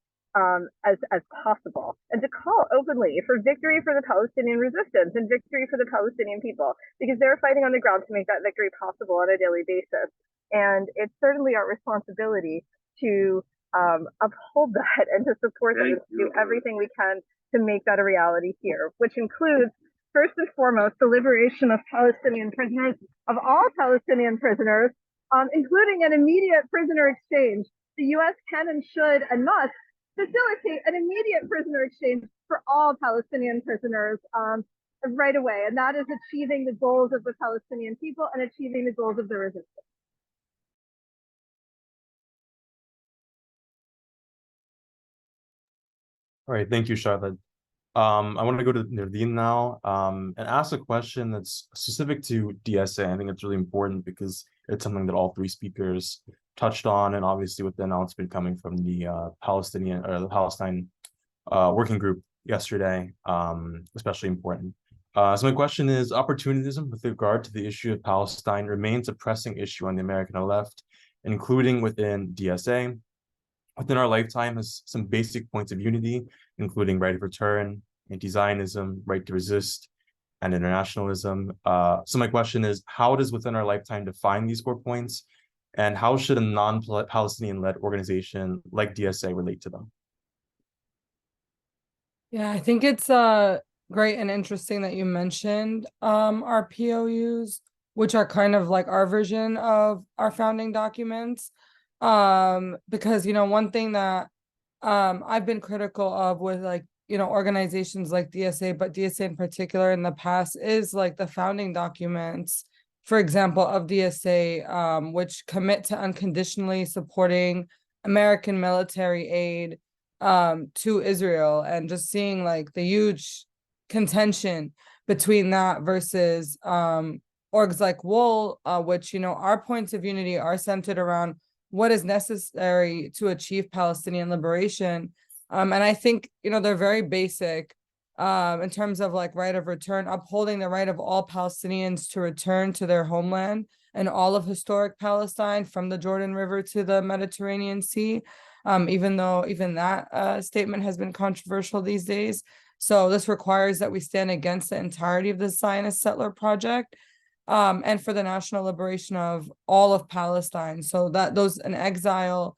as possible, and to call openly for victory for the Palestinian resistance and victory for the Palestinian people, because they're fighting on the ground to make that victory possible on a daily basis. And it's certainly our responsibility to uphold that and to support them, to do everything we can to make that a reality here, which includes, first and foremost, the liberation of Palestinian prisoners, of all Palestinian prisoners, including an immediate prisoner exchange. The U.S. can and should and must facilitate an immediate prisoner exchange for all Palestinian prisoners right away. And that is achieving the goals of the Palestinian people and achieving the goals of the resistance. All right, thank you, Charlotte. I want to go to Nerdeen now and ask a question that's specific to DSA. I think it's really important because it's something that all three speakers touched on, and obviously with the announcement coming from the Palestine working group yesterday, especially important. So my question is, opportunism with regard to the issue of Palestine remains a pressing issue on the American left, including within DSA. Within our lifetime has some basic points of unity, including right of return, anti-Zionism, right to resist, and internationalism. So my question is, how does within our lifetime define these core points? And how should a non-Palestinian-led organization like DSA relate to them? Yeah, I think it's great and interesting that you mentioned our POUs, which are kind of like our version of our founding documents. Because one thing that I've been critical of with like organizations like DSA, but DSA in particular in the past is like the founding documents, for example, of DSA, which commit to unconditionally supporting American military aid to Israel, and just seeing like the huge contention between that versus orgs like Wool, which our points of unity are centered around what is necessary to achieve Palestinian liberation. And I think, they're very basic in terms of like right of return, upholding the right of all Palestinians to return to their homeland and all of historic Palestine from the Jordan River to the Mediterranean Sea, even though even that statement has been controversial these days. So this requires that we stand against the entirety of the Zionist settler project, and for the national liberation of all of Palestine, so that those in exile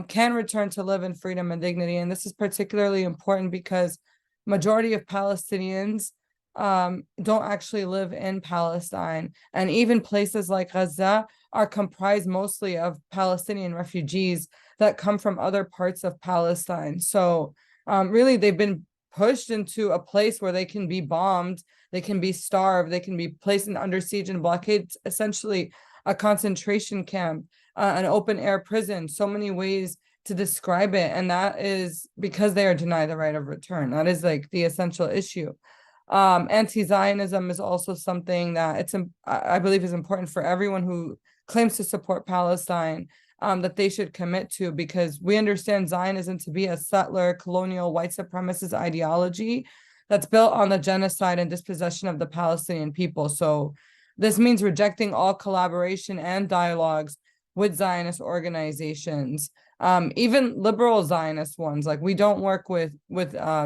can return to live in freedom and dignity. And this is particularly important because majority of Palestinians don't actually live in Palestine. And even places like Gaza are comprised mostly of Palestinian refugees that come from other parts of Palestine. So really, they've been pushed into a place where they can be bombed, they can be starved, they can be placed in under siege and blockade, essentially a concentration camp, an open air prison, so many ways to describe it. And that is because they are denied the right of return. That is like the essential issue. Anti-Zionism is also something that I believe is important for everyone who claims to support Palestine, that they should commit to, because we understand Zionism to be a settler, colonial, white supremacist ideology that's built on the genocide and dispossession of the Palestinian people. So this means rejecting all collaboration and dialogues with Zionist organizations, even liberal Zionist ones. Like we don't work with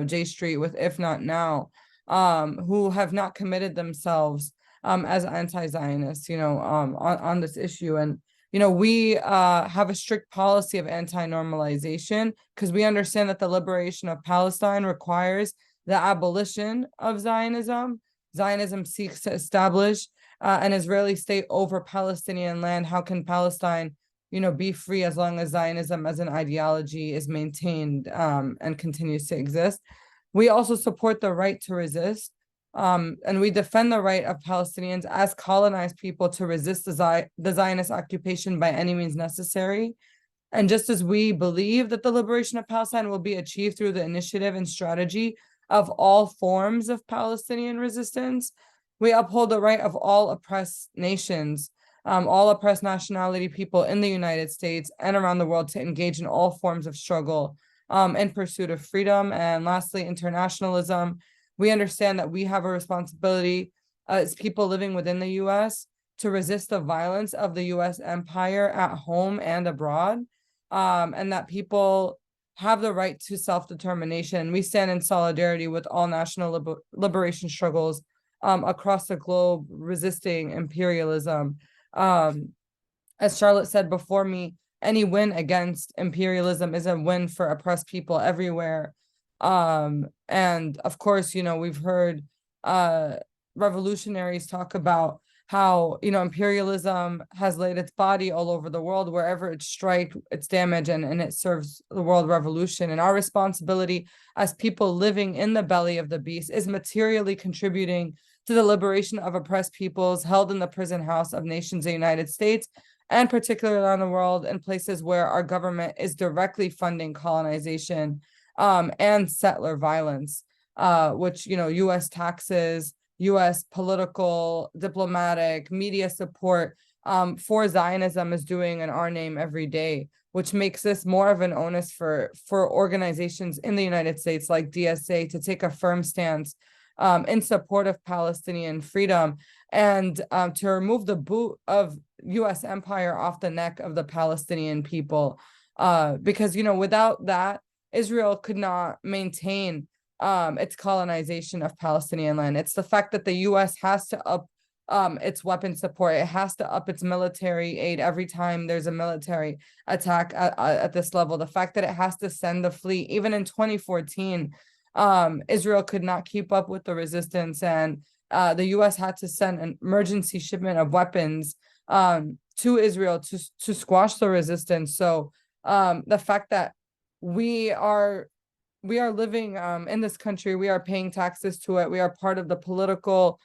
J Street, with If Not Now, who have not committed themselves as anti-Zionists, on this issue. And we have a strict policy of anti-normalization because we understand that the liberation of Palestine requires the abolition of Zionism. Zionism seeks to establish an Israeli state over Palestinian land. How can Palestine, be free as long as Zionism as an ideology is maintained and continues to exist? We also support the right to resist. And we defend the right of Palestinians as colonized people to resist the Zionist occupation by any means necessary. And just as we believe that the liberation of Palestine will be achieved through the initiative and strategy of all forms of Palestinian resistance, we uphold the right of all oppressed nations, all oppressed nationality people in the United States and around the world to engage in all forms of struggle in pursuit of freedom. And lastly, internationalism. We understand that we have a responsibility as people living within the U.S. to resist the violence of the U.S. empire at home and abroad, and that people have the right to self-determination. We stand in solidarity with all national liberation struggles across the globe, resisting imperialism. As Charlotte said before me, any win against imperialism is a win for oppressed people everywhere. And of course, we've heard revolutionaries talk about how, imperialism has laid its body all over the world. Wherever it strikes, it's damage, and it serves the world revolution. And our responsibility as people living in the belly of the beast is materially contributing to the liberation of oppressed peoples held in the prison house of nations, the United States, and particularly around the world, in places where our government is directly funding colonization and settler violence, which, U.S. taxes, U.S. political, diplomatic, media support for Zionism is doing in our name every day, which makes this more of an onus for organizations in the United States like DSA to take a firm stance in support of Palestinian freedom and to remove the boot of U.S. empire off the neck of the Palestinian people. Because, without that, Israel could not maintain its colonization of Palestinian land. It's the fact that the U.S. has to up its weapon support. It has to up its military aid every time there's a military attack at this level. The fact that it has to send the fleet, even in 2014, Israel could not keep up with the resistance, and the U.S. had to send an emergency shipment of weapons to Israel to squash the resistance. So the fact that we are living in this country, we are paying taxes to it, we are part of the political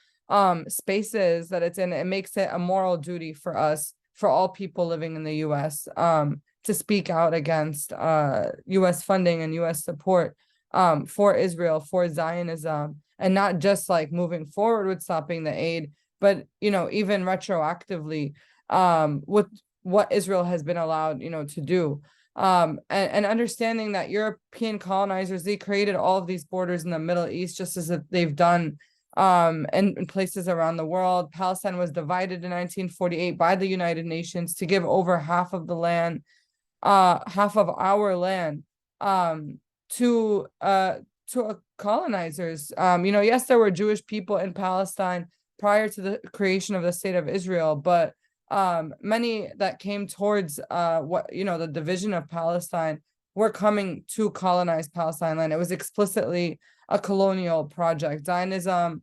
spaces that it's in, it makes it a moral duty for us, for all people living in the US, to speak out against US funding and US support for Israel, for Zionism, and not just like moving forward with stopping the aid, but even retroactively with what Israel has been allowed to do. And understanding that European colonizers, they created all of these borders in the Middle East, just as they've done in places around the world. Palestine was divided in 1948 by the United Nations to give over half of the land, half of our land, to colonizers. Yes, there were Jewish people in Palestine prior to the creation of the state of Israel, but many that came towards the division of Palestine were coming to colonize Palestine land. It was explicitly a colonial project. Zionism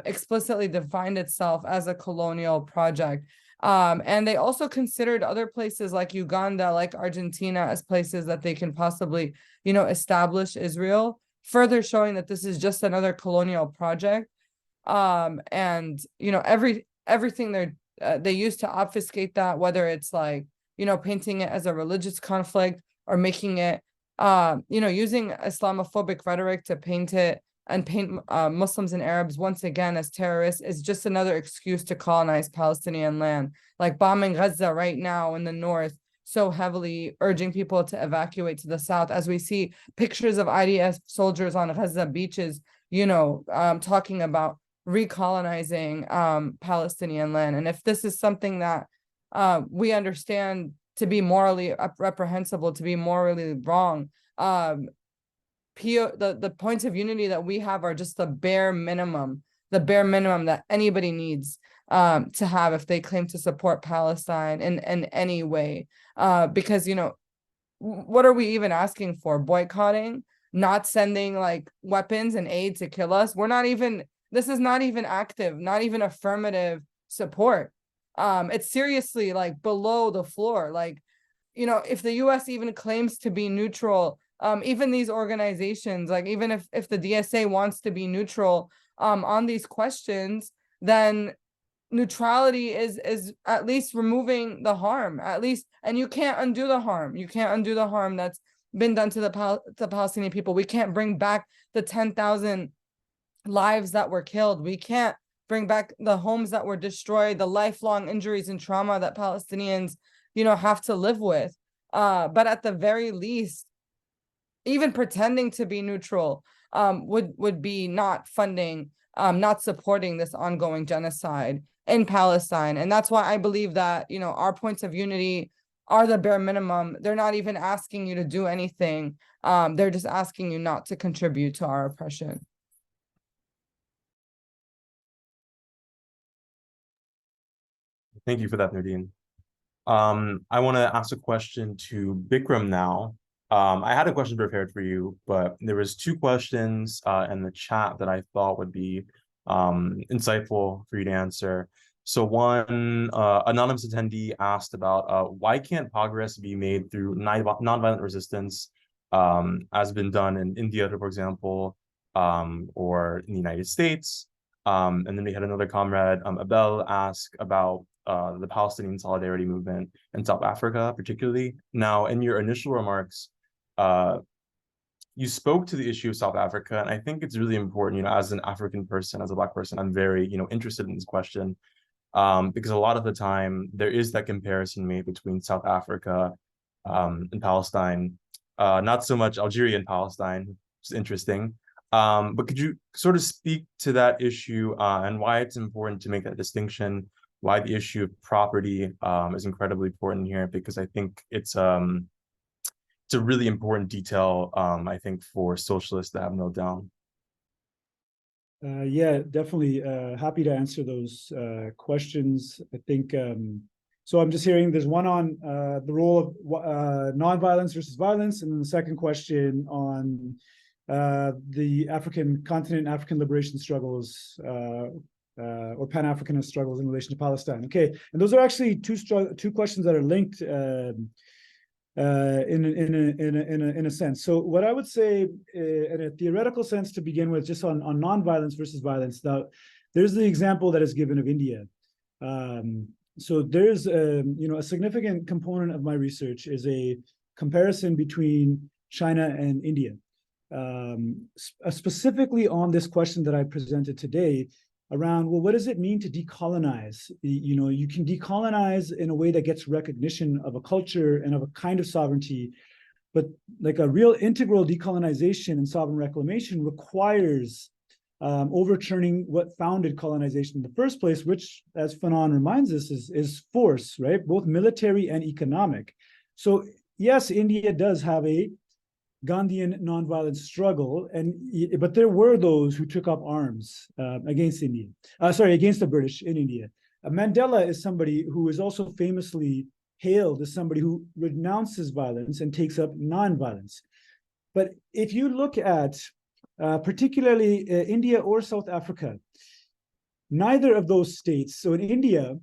explicitly defined itself as a colonial project. And they also considered other places like Uganda, like Argentina, as places that they can possibly, establish Israel, further showing that this is just another colonial project. And everything they used to obfuscate that, whether it's like, painting it as a religious conflict, or making it, using Islamophobic rhetoric to paint it and paint Muslims and Arabs once again as terrorists, is just another excuse to colonize Palestinian land. Like bombing Gaza right now in the north so heavily, urging people to evacuate to the south, as we see pictures of IDF soldiers on Gaza beaches, talking about recolonizing Palestinian land. And if this is something that we understand to be morally reprehensible, to be morally wrong, the points of unity that we have are just the bare minimum that anybody needs to have if they claim to support Palestine in any way. Because what are we even asking for? Boycotting, not sending like weapons and aid to kill us? This is not even active, not even affirmative support. It's seriously like below the floor. Like, if the US even claims to be neutral, even these organizations, like even if the DSA wants to be neutral on these questions, then neutrality is at least removing the harm, at least. And you can't undo the harm. You can't undo the harm that's been done to the Palestinian people. We can't bring back the 10,000 lives that were killed. We can't bring back the homes that were destroyed, the lifelong injuries and trauma that Palestinians, have to live with. But at the very least, even pretending to be neutral would be not funding, not supporting this ongoing genocide in Palestine. And that's why I believe that, our points of unity are the bare minimum. They're not even asking you to do anything. They're just asking you not to contribute to our oppression. Thank you for that, Nerdeen. I want to ask a question to Bikram now. I had a question prepared for you, but there was 2 questions in the chat that I thought would be insightful for you to answer. So one anonymous attendee asked about why can't progress be made through nonviolent resistance, as been done in India, for example, or in the United States. And then we had another comrade, Abel, ask about the Palestinian solidarity movement in South Africa, particularly. Now, in your initial remarks, you spoke to the issue of South Africa, and I think it's really important, as an African person, as a Black person, I'm very, interested in this question, because a lot of the time there is that comparison made between South Africa and Palestine, not so much Algeria and Palestine, which is interesting. But could you sort of speak to that issue and why it's important to make that distinction, why the issue of property is incredibly important here, because I think it's a really important detail, I think, for socialists to have nailed down. Yeah, definitely happy to answer those questions. I think, so I'm just hearing there's one on the role of nonviolence versus violence, and then the second question on the African continent, African liberation struggles, or Pan-Africanist struggles in relation to Palestine. Okay, and those are actually two questions that are linked in a sense. So what I would say in a theoretical sense to begin with, just on nonviolence versus violence. Now, there's the example that is given of India. So there's a significant component of my research is a comparison between China and India, specifically on this question that I presented today around, well, what does it mean to decolonize? You can decolonize in a way that gets recognition of a culture and of a kind of sovereignty, but like a real integral decolonization and sovereign reclamation requires overturning what founded colonization in the first place, which, as Fanon reminds us, is force, right? Both military and economic. So yes, India does have a Gandhian nonviolent struggle, but there were those who took up arms against the British in India. Mandela is somebody who is also famously hailed as somebody who renounces violence and takes up nonviolence. But if you look at particularly India or South Africa, neither of those states. So in India,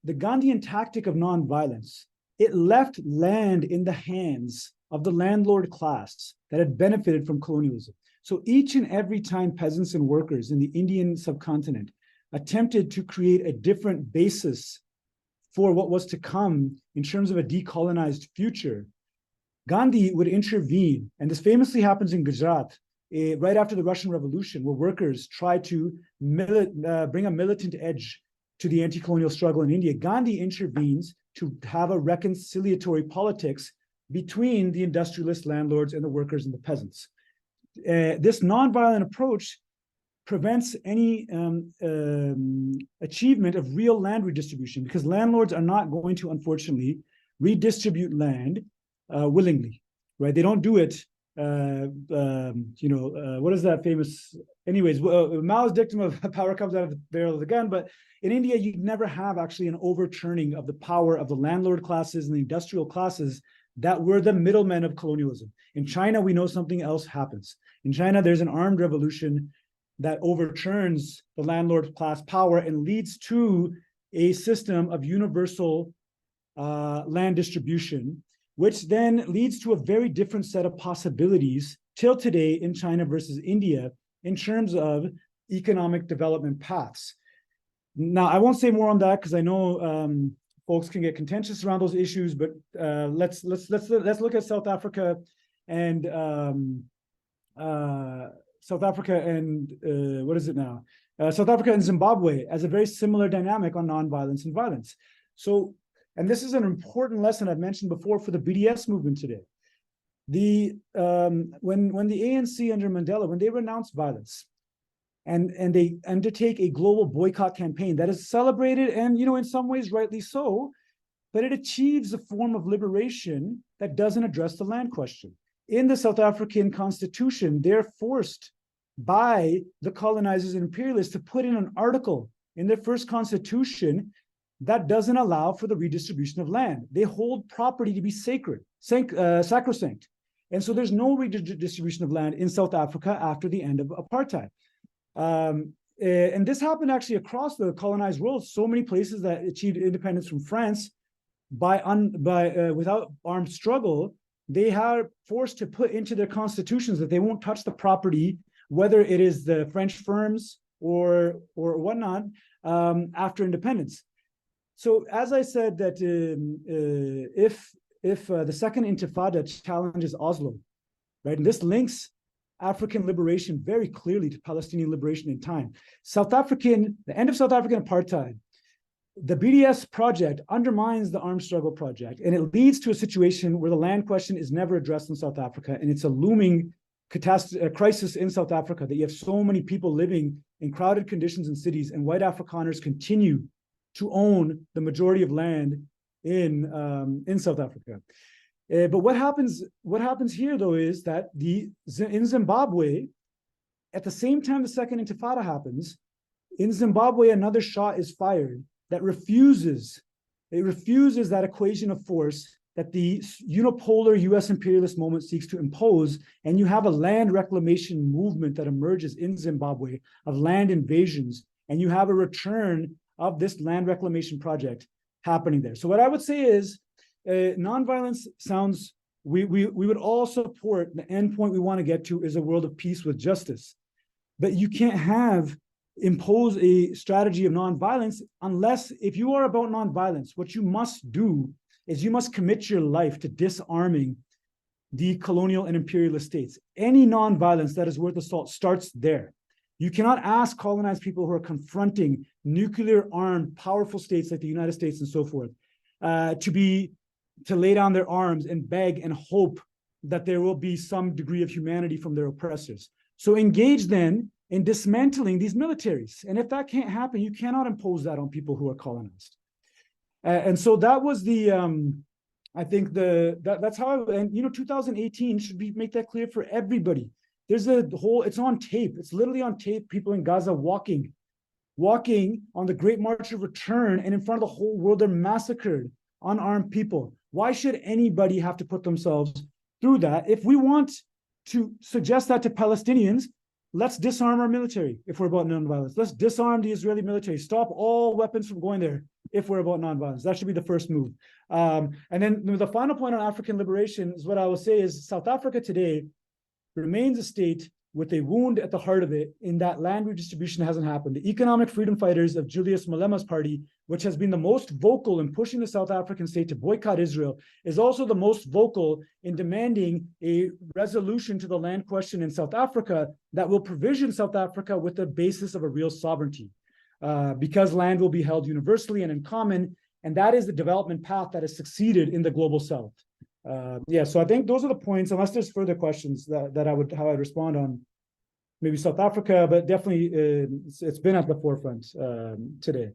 the Gandhian tactic of nonviolence, it left land in the hands of the landlord class that had benefited from colonialism. So each and every time peasants and workers in the Indian subcontinent attempted to create a different basis for what was to come in terms of a decolonized future, Gandhi would intervene. And this famously happens in Gujarat, right after the Russian Revolution, where workers tried to bring a militant edge to the anti-colonial struggle in India. Gandhi intervenes to have a reconciliatory politics between the industrialist landlords and the workers and the peasants. This nonviolent approach prevents any achievement of real land redistribution, because landlords are not going to, unfortunately, redistribute land willingly, right? They don't do it. What is that famous? Anyways, Mao's dictum of power comes out of the barrel of the gun. But in India, you'd never have actually an overturning of the power of the landlord classes and the industrial classes that were the middlemen of colonialism. In China, we know something else happens. In China, there's an armed revolution that overturns the landlord class power and leads to a system of universal land distribution, which then leads to a very different set of possibilities till today in China versus India in terms of economic development paths. Now, I won't say more on that because I know folks can get contentious around those issues, but let's look at South Africa and South Africa and Zimbabwe as a very similar dynamic on nonviolence and violence. So, and this is an important lesson I've mentioned before for the BDS movement today. When the ANC under Mandela, when they renounce violence, and they undertake a global boycott campaign that is celebrated and, in some ways rightly so, but it achieves a form of liberation that doesn't address the land question. In the South African constitution, they're forced by the colonizers and imperialists to put in an article in their first constitution that doesn't allow for the redistribution of land. They hold property to be sacred, sacrosanct. And so there's no redistribution of land in South Africa after the end of apartheid. And this happened actually across the colonized world. So many places that achieved independence from France without armed struggle, they are forced to put into their constitutions that they won't touch the property, whether it is the French firms or whatnot, after independence. So as I said, that if the second Intifada challenges Oslo, right, and this links African liberation very clearly to Palestinian liberation in time. The end of South African apartheid, the BDS project undermines the armed struggle project, and it leads to a situation where the land question is never addressed in South Africa, and it's a looming crisis in South Africa that you have so many people living in crowded conditions in cities, and white Afrikaners continue to own the majority of land in South Africa. But what happens here, though, is that in Zimbabwe, at the same time the second Intifada happens, in Zimbabwe, another shot is fired that refuses that equation of force that the unipolar US imperialist moment seeks to impose, and you have a land reclamation movement that emerges in Zimbabwe of land invasions, and you have a return of this land reclamation project happening there. So what I would say is nonviolence sounds, we would all support the end point we want to get to is a world of peace with justice. But you can't impose a strategy of nonviolence unless, if you are about nonviolence, what you must do is you must commit your life to disarming the colonial and imperialist states. Any nonviolence that is worth a salt starts there. You cannot ask colonized people who are confronting nuclear-armed, powerful states like the United States and so forth to lay down their arms and beg and hope that there will be some degree of humanity from their oppressors. So engage then in dismantling these militaries. And if that can't happen, you cannot impose that on people who are colonized. And so that was the, I think that's how, 2018 should make that clear for everybody. There's it's on tape. It's literally on tape. People in Gaza walking on the Great March of Return, and in front of the whole world, they're massacred, unarmed people. Why should anybody have to put themselves through that? If we want to suggest that to Palestinians, let's disarm our military if we're about nonviolence. Let's disarm the Israeli military. Stop all weapons from going there if we're about nonviolence. That should be the first move. And then the final point on African liberation is what I will say is South Africa today remains a state with a wound at the heart of it in that land redistribution hasn't happened. The economic freedom fighters of Julius Malema's party, which has been the most vocal in pushing the South African state to boycott Israel, is also the most vocal in demanding a resolution to the land question in South Africa that will provision South Africa with the basis of a real sovereignty, because land will be held universally and in common, and that is the development path that has succeeded in the global South. So I think those are the points, unless there's further questions how I'd respond on maybe South Africa, but definitely it's been at the forefront today.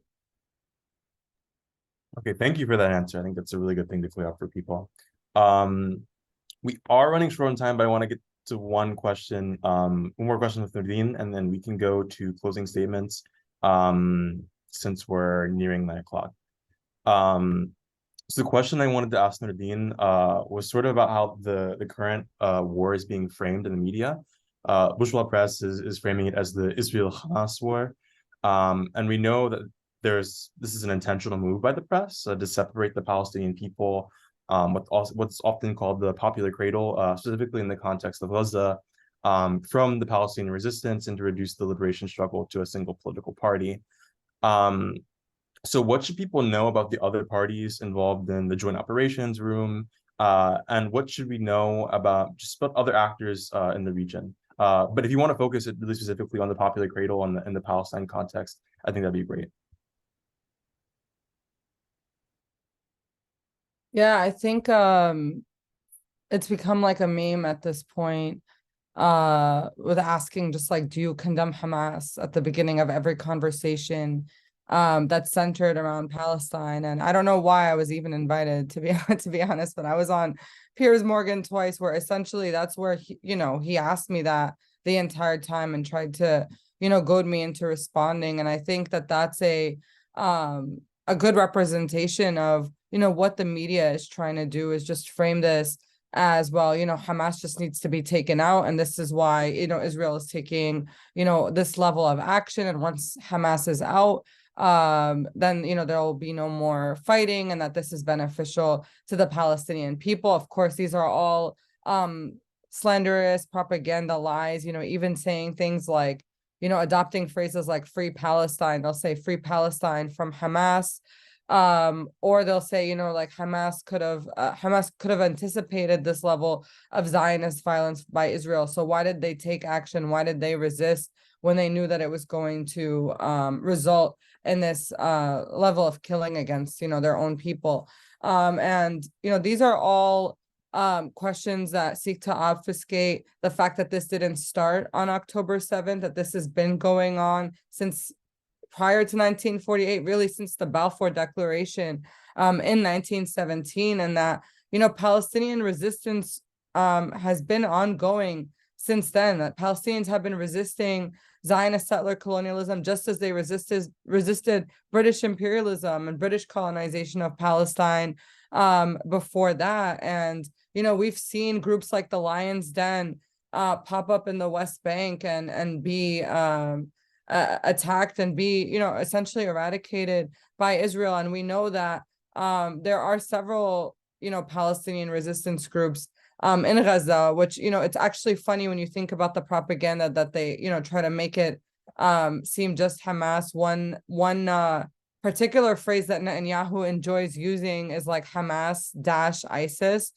Okay, thank you for that answer. I think that's a really good thing to clear up for people. We are running short on time, but I want to get to one more question with Nerdeen, and then we can go to closing statements since we're nearing 9 o'clock. So the question I wanted to ask Nerdeen was sort of about how the current war is being framed in the media. Bourgeois press is framing it as the Israel-Hamas war. And we know that this is an intentional move by the press to separate the Palestinian people, what's often called the popular cradle, specifically in the context of Gaza, from the Palestinian resistance, and to reduce the liberation struggle to a single political party. So what should people know about the other parties involved in the joint operations room? And what should we know about other actors in the region? But if you want to focus it really specifically on the popular cradle and the Palestine context, I think that'd be great. Yeah, I think it's become like a meme at this point, with asking just like, do you condemn Hamas at the beginning of every conversation that's centered around Palestine? And I don't know why I was even invited, to be honest, but I was on Piers Morgan twice, where essentially that's where he asked me that the entire time and tried to goad me into responding. And I think that that's a good representation of what the media is trying to do, is just frame this as, well, Hamas just needs to be taken out, and this is why Israel is taking this level of action, and once Hamas is out, then there will be no more fighting, and that this is beneficial to the Palestinian people. Of course, these are all slanderous propaganda lies, even saying things like adopting phrases like free Palestine. They'll say free Palestine from Hamas, or they'll say like Hamas could have anticipated this level of Zionist violence by Israel, so why did they take action? Why did they resist when they knew that it was going to result in this level of killing against their own people? And these are all questions that seek to obfuscate the fact that this didn't start on October 7th, that this has been going on since prior to 1948, really since the Balfour Declaration in 1917, and that Palestinian resistance has been ongoing since then, that Palestinians have been resisting Zionist settler colonialism just as they resisted British imperialism and British colonization of Palestine before that. And, you know, we've seen groups like the Lion's Den pop up in the West Bank and be attacked and be, you know, essentially eradicated by Israel. And we know that there are several, you know, Palestinian resistance groups in Gaza, which, you know, it's actually funny when you think about the propaganda that they, you know, try to make it seem just Hamas. One particular phrase that Netanyahu enjoys using is like Hamas-ISIS,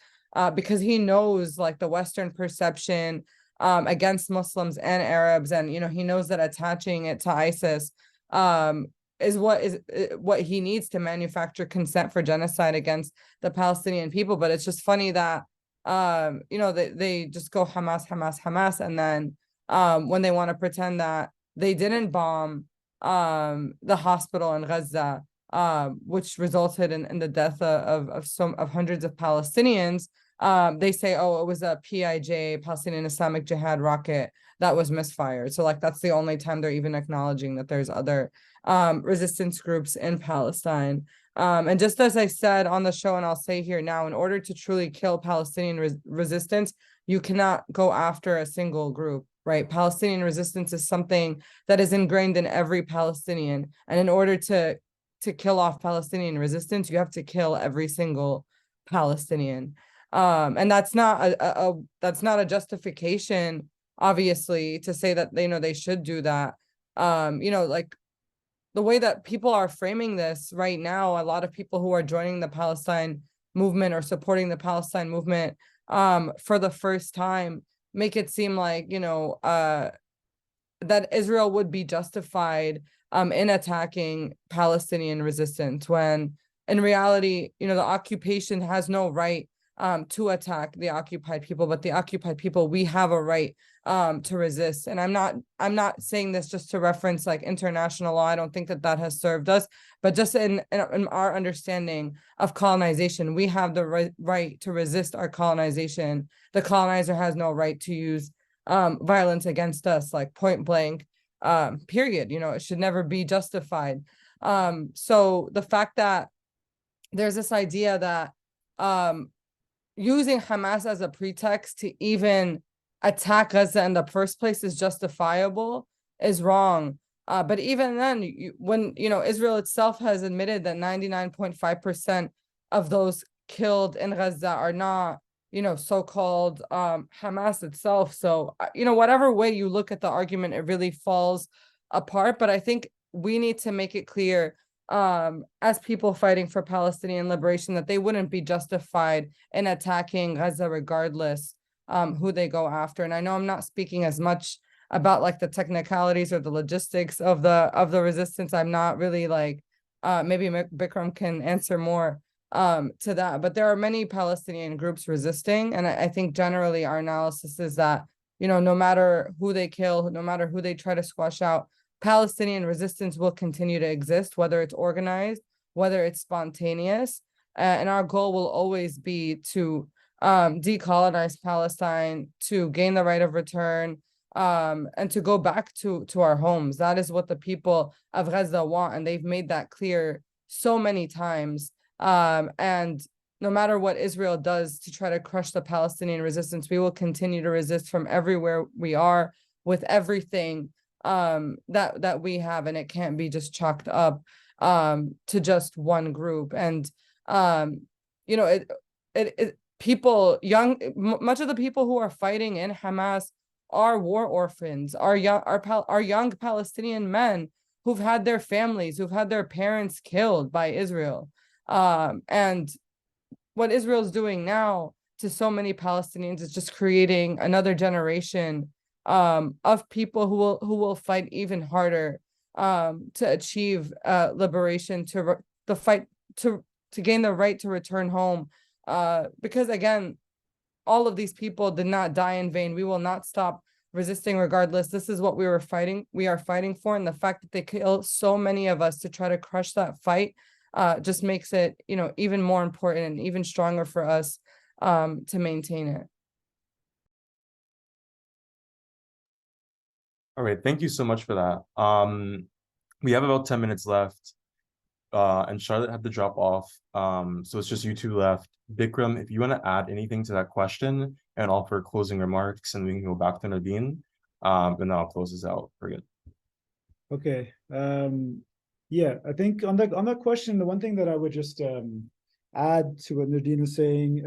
because he knows like the Western perception against Muslims and Arabs, and you know he knows that attaching it to ISIS is what he needs to manufacture consent for genocide against the Palestinian people. But it's just funny that you know they just go Hamas, Hamas, Hamas, and then when they want to pretend that they didn't bomb the hospital in Gaza, which resulted in the death of hundreds of Palestinians, they say, oh, it was a PIJ, Palestinian Islamic Jihad rocket that was misfired. So like that's the only time they're even acknowledging that there's other resistance groups in Palestine. And just as I said on the show, and I'll say here now, in order to truly kill Palestinian resistance, you cannot go after a single group, right? Palestinian resistance is something that is ingrained in every Palestinian. And in order to kill off Palestinian resistance, you have to kill every single Palestinian. And that's not a justification, obviously, to say that they should do that. You know, like the way that people are framing this right now, a lot of people who are joining the Palestine movement or supporting the Palestine movement for the first time make it seem like, you know, that Israel would be justified in attacking Palestinian resistance, when in reality, you know, the occupation has no right to attack the occupied people, but the occupied people, we have a right to resist. And I'm not saying this just to reference like international law. I don't think that has served us, but just in our understanding of colonization, we have the right to resist our colonization. The colonizer has no right to use violence against us, like point blank, period. You know, it should never be justified. So the fact that there's this idea that using Hamas as a pretext to even attack Gaza in the first place is justifiable is wrong. But even then, when, you know, Israel itself has admitted that 99.5% of those killed in Gaza are not, you know, so-called Hamas itself. So, you know, whatever way you look at the argument, it really falls apart. But I think we need to make it clear as people fighting for Palestinian liberation that they wouldn't be justified in attacking Gaza regardless who they go after. And I know I'm not speaking as much about like the technicalities or the logistics of the resistance. I'm not really like maybe Bikrum can answer more to that, but there are many Palestinian groups resisting, and I think generally our analysis is that, you know, no matter who they kill, no matter who they try to squash out, Palestinian resistance will continue to exist, whether it's organized, whether it's spontaneous, and our goal will always be to decolonize Palestine, to gain the right of return, and to go back to our homes. That is what the people of Gaza want, and they've made that clear so many times. And no matter what Israel does to try to crush the Palestinian resistance, we will continue to resist from everywhere we are with everything that we have, and it can't be just chalked up to just one group. And you know, much of the people who are fighting in Hamas are war orphans, are young Palestinian men who've had their families, who've had their parents killed by Israel. And what Israel's doing now to so many Palestinians is just creating another generation of people who will fight even harder to achieve liberation, to gain the right to return home. Because again, all of these people did not die in vain. We will not stop resisting regardless. This is what we are fighting for, and the fact that they kill so many of us to try to crush that fight just makes it, you know, even more important and even stronger for us to maintain it. All right, thank you so much for that. We have about 10 minutes left. and Charlotte had to drop off. So it's just you two left. Bikram, if you want to add anything to that question and offer closing remarks, and we can go back to Nerdeen, and then I'll close this out for good. Okay. Yeah, I think on that question, the one thing that I would just add to what Nerdeen was saying,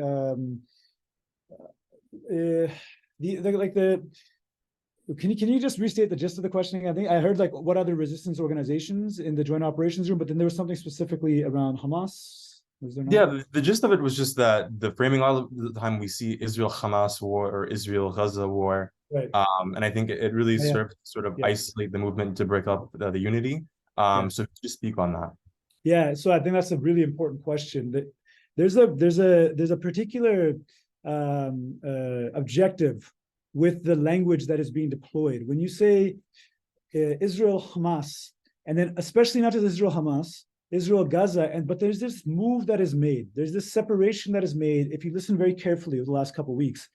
can you just restate the gist of the question? I think I heard like what other resistance organizations in the joint operations room, but then there was something specifically around Hamas. Was there not? Yeah, the gist of it was just that the framing all of the time we see Israel-Hamas war or Israel-Gaza war. Right. And I think it really served to sort of isolate the movement to break up the unity. So just speak on that. Yeah, so I think that's a really important question. That there's a particular objective with the language that is being deployed. When you say Israel Hamas, and then especially not just Israel Hamas, Israel Gaza, but there's this move that is made. There's this separation that is made. If you listen very carefully over the last couple of weeks,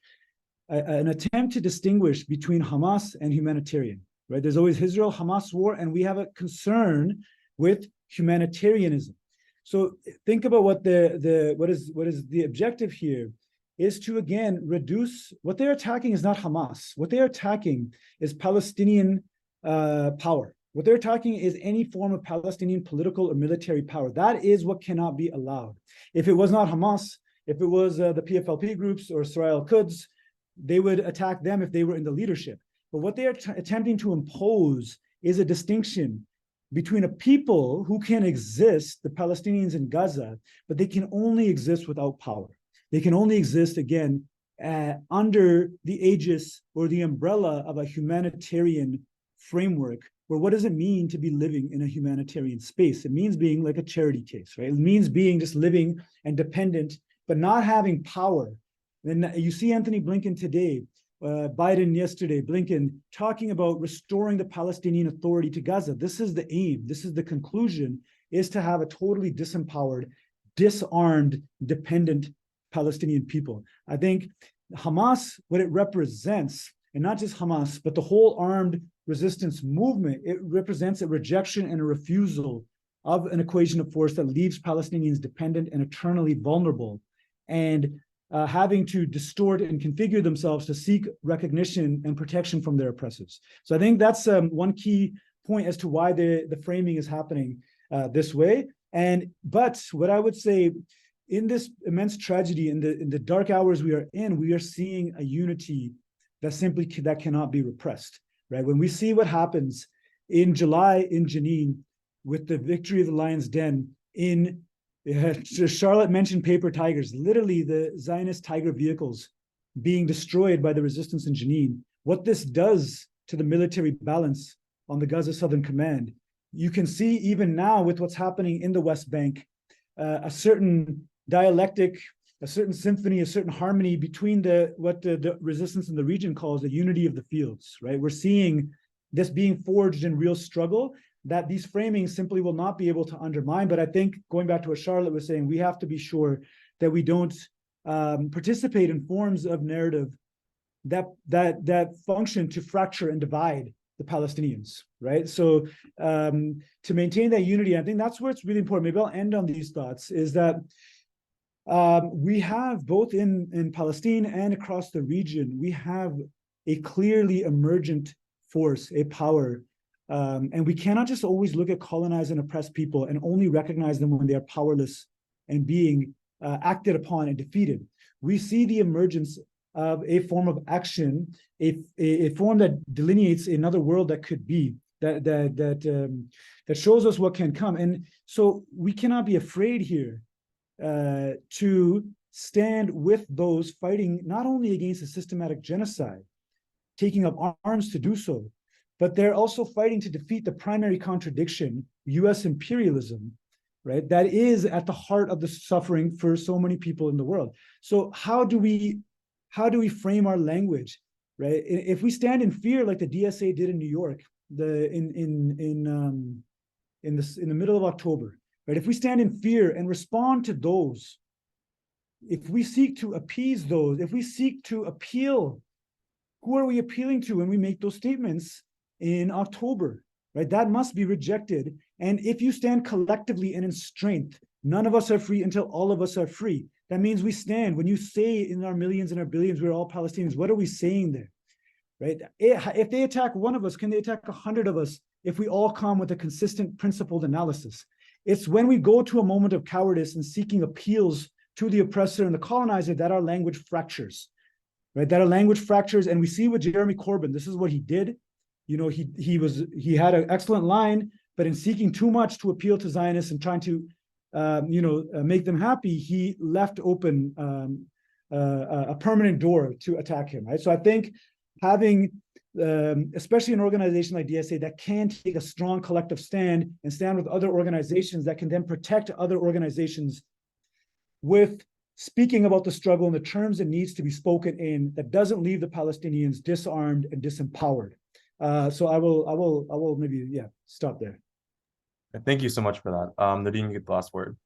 an attempt to distinguish between Hamas and humanitarian. Right? There's always Israel Hamas war, and we have a concern with humanitarianism. So think about what is the objective here is to again reduce what they're attacking is not Hamas. What they're attacking is Palestinian power. What they're attacking is any form of Palestinian political or military power. That is what cannot be allowed. If it was not Hamas, if it was the PFLP groups or Israel Quds, they would attack them if they were in the leadership. But what they are attempting to impose is a distinction between a people who can exist, the Palestinians in Gaza, but they can only exist without power. They can only exist, again, under the aegis or the umbrella of a humanitarian framework, where what does it mean to be living in a humanitarian space? It means being like a charity case, right? It means being just living and dependent, but not having power. And you see Anthony Blinken today, Biden yesterday, Blinken talking about restoring the Palestinian Authority to Gaza. This is the aim. This is the conclusion, is to have a totally disempowered, disarmed, dependent Palestinian people. I think Hamas, what it represents, and not just Hamas, but the whole armed resistance movement, it represents a rejection and a refusal of an equation of force that leaves Palestinians dependent and eternally vulnerable, and having to distort and configure themselves to seek recognition and protection from their oppressors. So I think that's one key point as to why the framing is happening this way. But what I would say, in this immense tragedy, in the dark hours we are seeing a unity that cannot be repressed. Right? When we see what happens in July in Jenin with the victory of the Lion's Den Charlotte mentioned paper tigers, literally the Zionist tiger vehicles being destroyed by the resistance in Jenin. What this does to the military balance on the Gaza Southern Command, you can see even now with what's happening in the West Bank, a certain dialectic, a certain symphony, a certain harmony between what the resistance in the region calls the unity of the fields, right? We're seeing this being forged in real struggle that these framings simply will not be able to undermine. But I think, going back to what Charlotte was saying, we have to be sure that we don't participate in forms of narrative that function to fracture and divide the Palestinians, right? So to maintain that unity, I think that's where it's really important. Maybe I'll end on these thoughts, is that we have, both in Palestine and across the region, we have a clearly emergent force, a power, and we cannot just always look at colonized and oppressed people and only recognize them when they are powerless and being acted upon and defeated. We see the emergence of a form of action, a form that delineates another world that could be, that shows us what can come. And so we cannot be afraid here to stand with those fighting not only against a systematic genocide, taking up arms to do so, but they're also fighting to defeat the primary contradiction, US imperialism, right? That is at the heart of the suffering for so many people in the world. So how do we frame our language, right? If we stand in fear like the DSA did in New York, in the middle of October, right? If we stand in fear and respond to those, if we seek to appease those, if we seek to appeal, who are we appealing to when we make those statements in October? right? That must be rejected. And if you stand collectively and in strength, none of us are free until all of us are free. That means we stand. When you say in our millions and our billions, we're all Palestinians, what are we saying there, right? If they attack one of us, can they attack 100 of us if we all come with a consistent principled analysis? It's when we go to a moment of cowardice and seeking appeals to the oppressor and the colonizer that our language fractures, right? That our language fractures, and we see with Jeremy Corbyn, this is what he did. You know, he had an excellent line, but in seeking too much to appeal to Zionists and trying to, make them happy, he left open a permanent door to attack him, right? So I think having, especially an organization like DSA that can take a strong collective stand and stand with other organizations that can then protect other organizations with speaking about the struggle in the terms it needs to be spoken in, that doesn't leave the Palestinians disarmed and disempowered. So I will maybe, stop there. Thank you so much for that. Nerdeen, you get the last word.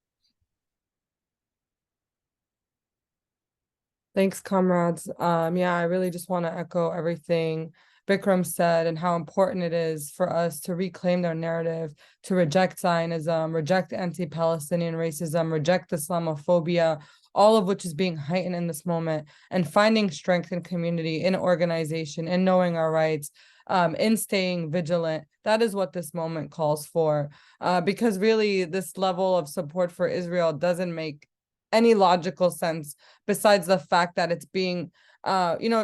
Thanks, comrades. I really just want to echo everything Bikrum said and how important it is for us to reclaim their narrative, to reject Zionism, reject anti-Palestinian racism, reject Islamophobia, all of which is being heightened in this moment, and finding strength in community, in organization, in knowing our rights, in staying vigilant. That is what this moment calls for, because really this level of support for Israel doesn't make any logical sense besides the fact that it's being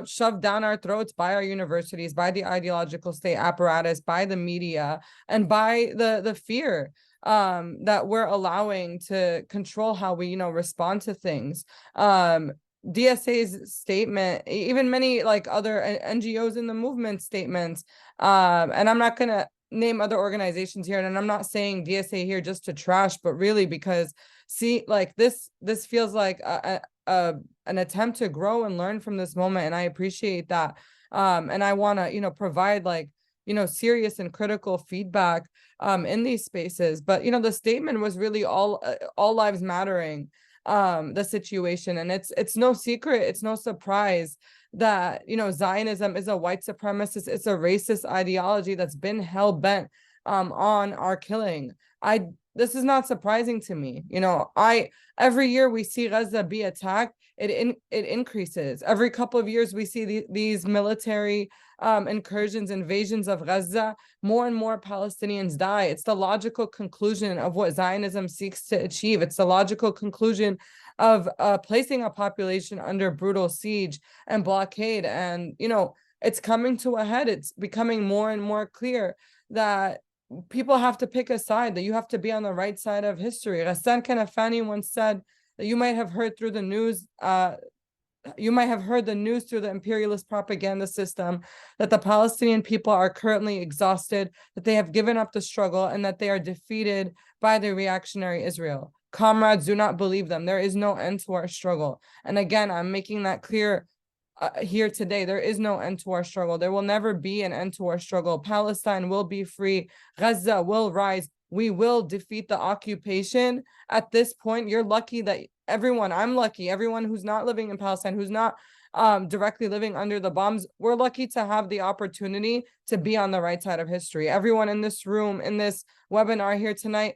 shoved down our throats by our universities, by the ideological state apparatus, by the media, and by the fear that we're allowing to control how we respond to things. DSA's statement, even many like other NGOs in the movement statements, and I'm not gonna name other organizations here, and I'm not saying DSA here just to trash, but really because this feels like an attempt to grow and learn from this moment, and I appreciate that. And I want to provide serious and critical feedback in these spaces. But the statement was really all lives mattering, the situation, and it's no secret, it's no surprise that Zionism is a white supremacist, it's a racist ideology that's been hell-bent on our killing. This is not surprising to me. Every year we see Gaza be attacked, it increases. Every couple of years we see these military incursions, invasions of Gaza, more and more Palestinians die. It's the logical conclusion of what Zionism seeks to achieve. It's the logical conclusion of placing a population under brutal siege and blockade. And, it's coming to a head. It's becoming more and more clear that people have to pick a side, that you have to be on the right side of history. Ghassan Kanafani once said that you might have heard through the news, through the imperialist propaganda system, that the Palestinian people are currently exhausted, that they have given up the struggle, and that they are defeated by the reactionary Israel. Comrades, do not believe them. There is no end to our struggle. And again, I'm making that clear here today. There is no end to our struggle. There will never be an end to our struggle. Palestine will be free. Gaza will rise. We will defeat the occupation. At this point, you're lucky that I'm lucky, everyone who's not living in Palestine, who's not directly living under the bombs, we're lucky to have the opportunity to be on the right side of history. Everyone in this room, in this webinar here tonight,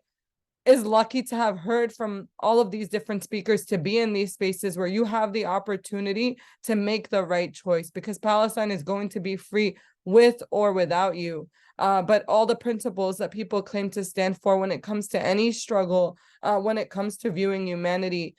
is lucky to have heard from all of these different speakers, to be in these spaces where you have the opportunity to make the right choice, because Palestine is going to be free with or without you. But all the principles that people claim to stand for when it comes to any struggle, when it comes to viewing humanity,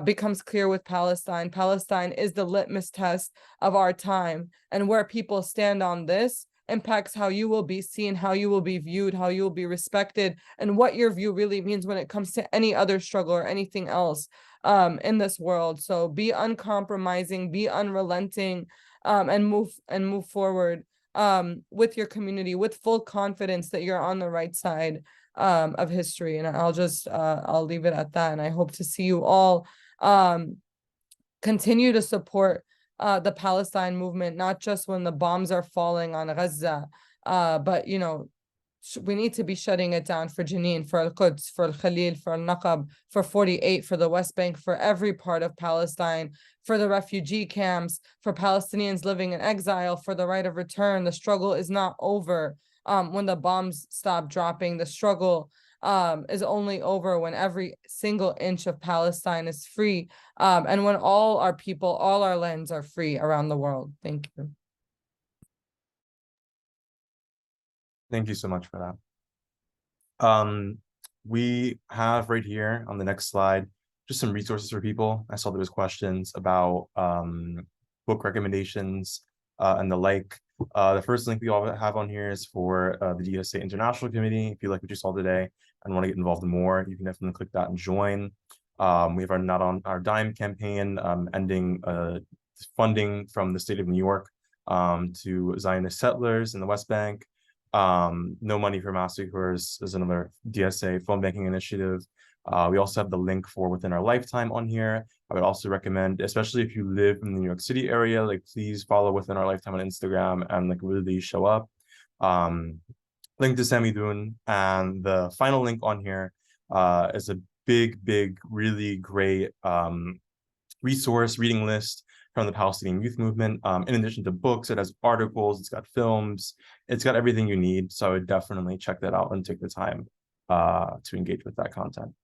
becomes clear with Palestine. Palestine is the litmus test of our time, and where people stand on this impacts how you will be seen, how you will be viewed, how you will be respected, and what your view really means when it comes to any other struggle or anything else in this world. So be uncompromising, be unrelenting, and move forward with your community with full confidence that you're on the right side of history. And I'll leave it at that. And I hope to see you all continue to support the Palestine movement, not just when the bombs are falling on Gaza, but we need to be shutting it down for Jenin, for Al-Quds, for Al-Khalil, for Al-Naqab, for 48, for the West Bank, for every part of Palestine, for the refugee camps, for Palestinians living in exile, for the right of return. The struggle is not over. when the bombs stop dropping. The struggle is only over when every single inch of Palestine is free, and when all our people, all our lands are free around the world. Thank you. Thank you so much for that. We have right here on the next slide just some resources for people. I saw there was questions about book recommendations and the like. The first link we all have on here is for the DSA International Committee. If you like what you saw today and want to get involved more, you can definitely click that and join. We have our Not on Our Dime campaign, ending funding from the state of New York to Zionist settlers in the West Bank. No Money for Massacres is another DSA phone banking initiative. We also have the link for Within Our Lifetime on here. I would also recommend, especially if you live in the New York City area, like please follow Within Our Lifetime on Instagram and like really show up. Link to Samidoun, and the final link on here is a big, really great resource reading list from the Palestinian youth movement. In addition to books, it has articles, it's got films, it's got everything you need. So I would definitely check that out and take the time to engage with that content.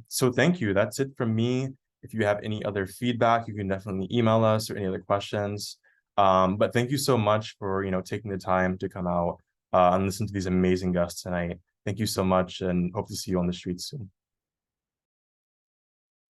So thank you. That's it from me. If you have any other feedback, you can definitely email us or any other questions. But thank you so much for taking the time to come out and listen to these amazing guests tonight. Thank you so much, and hope to see you on the streets soon.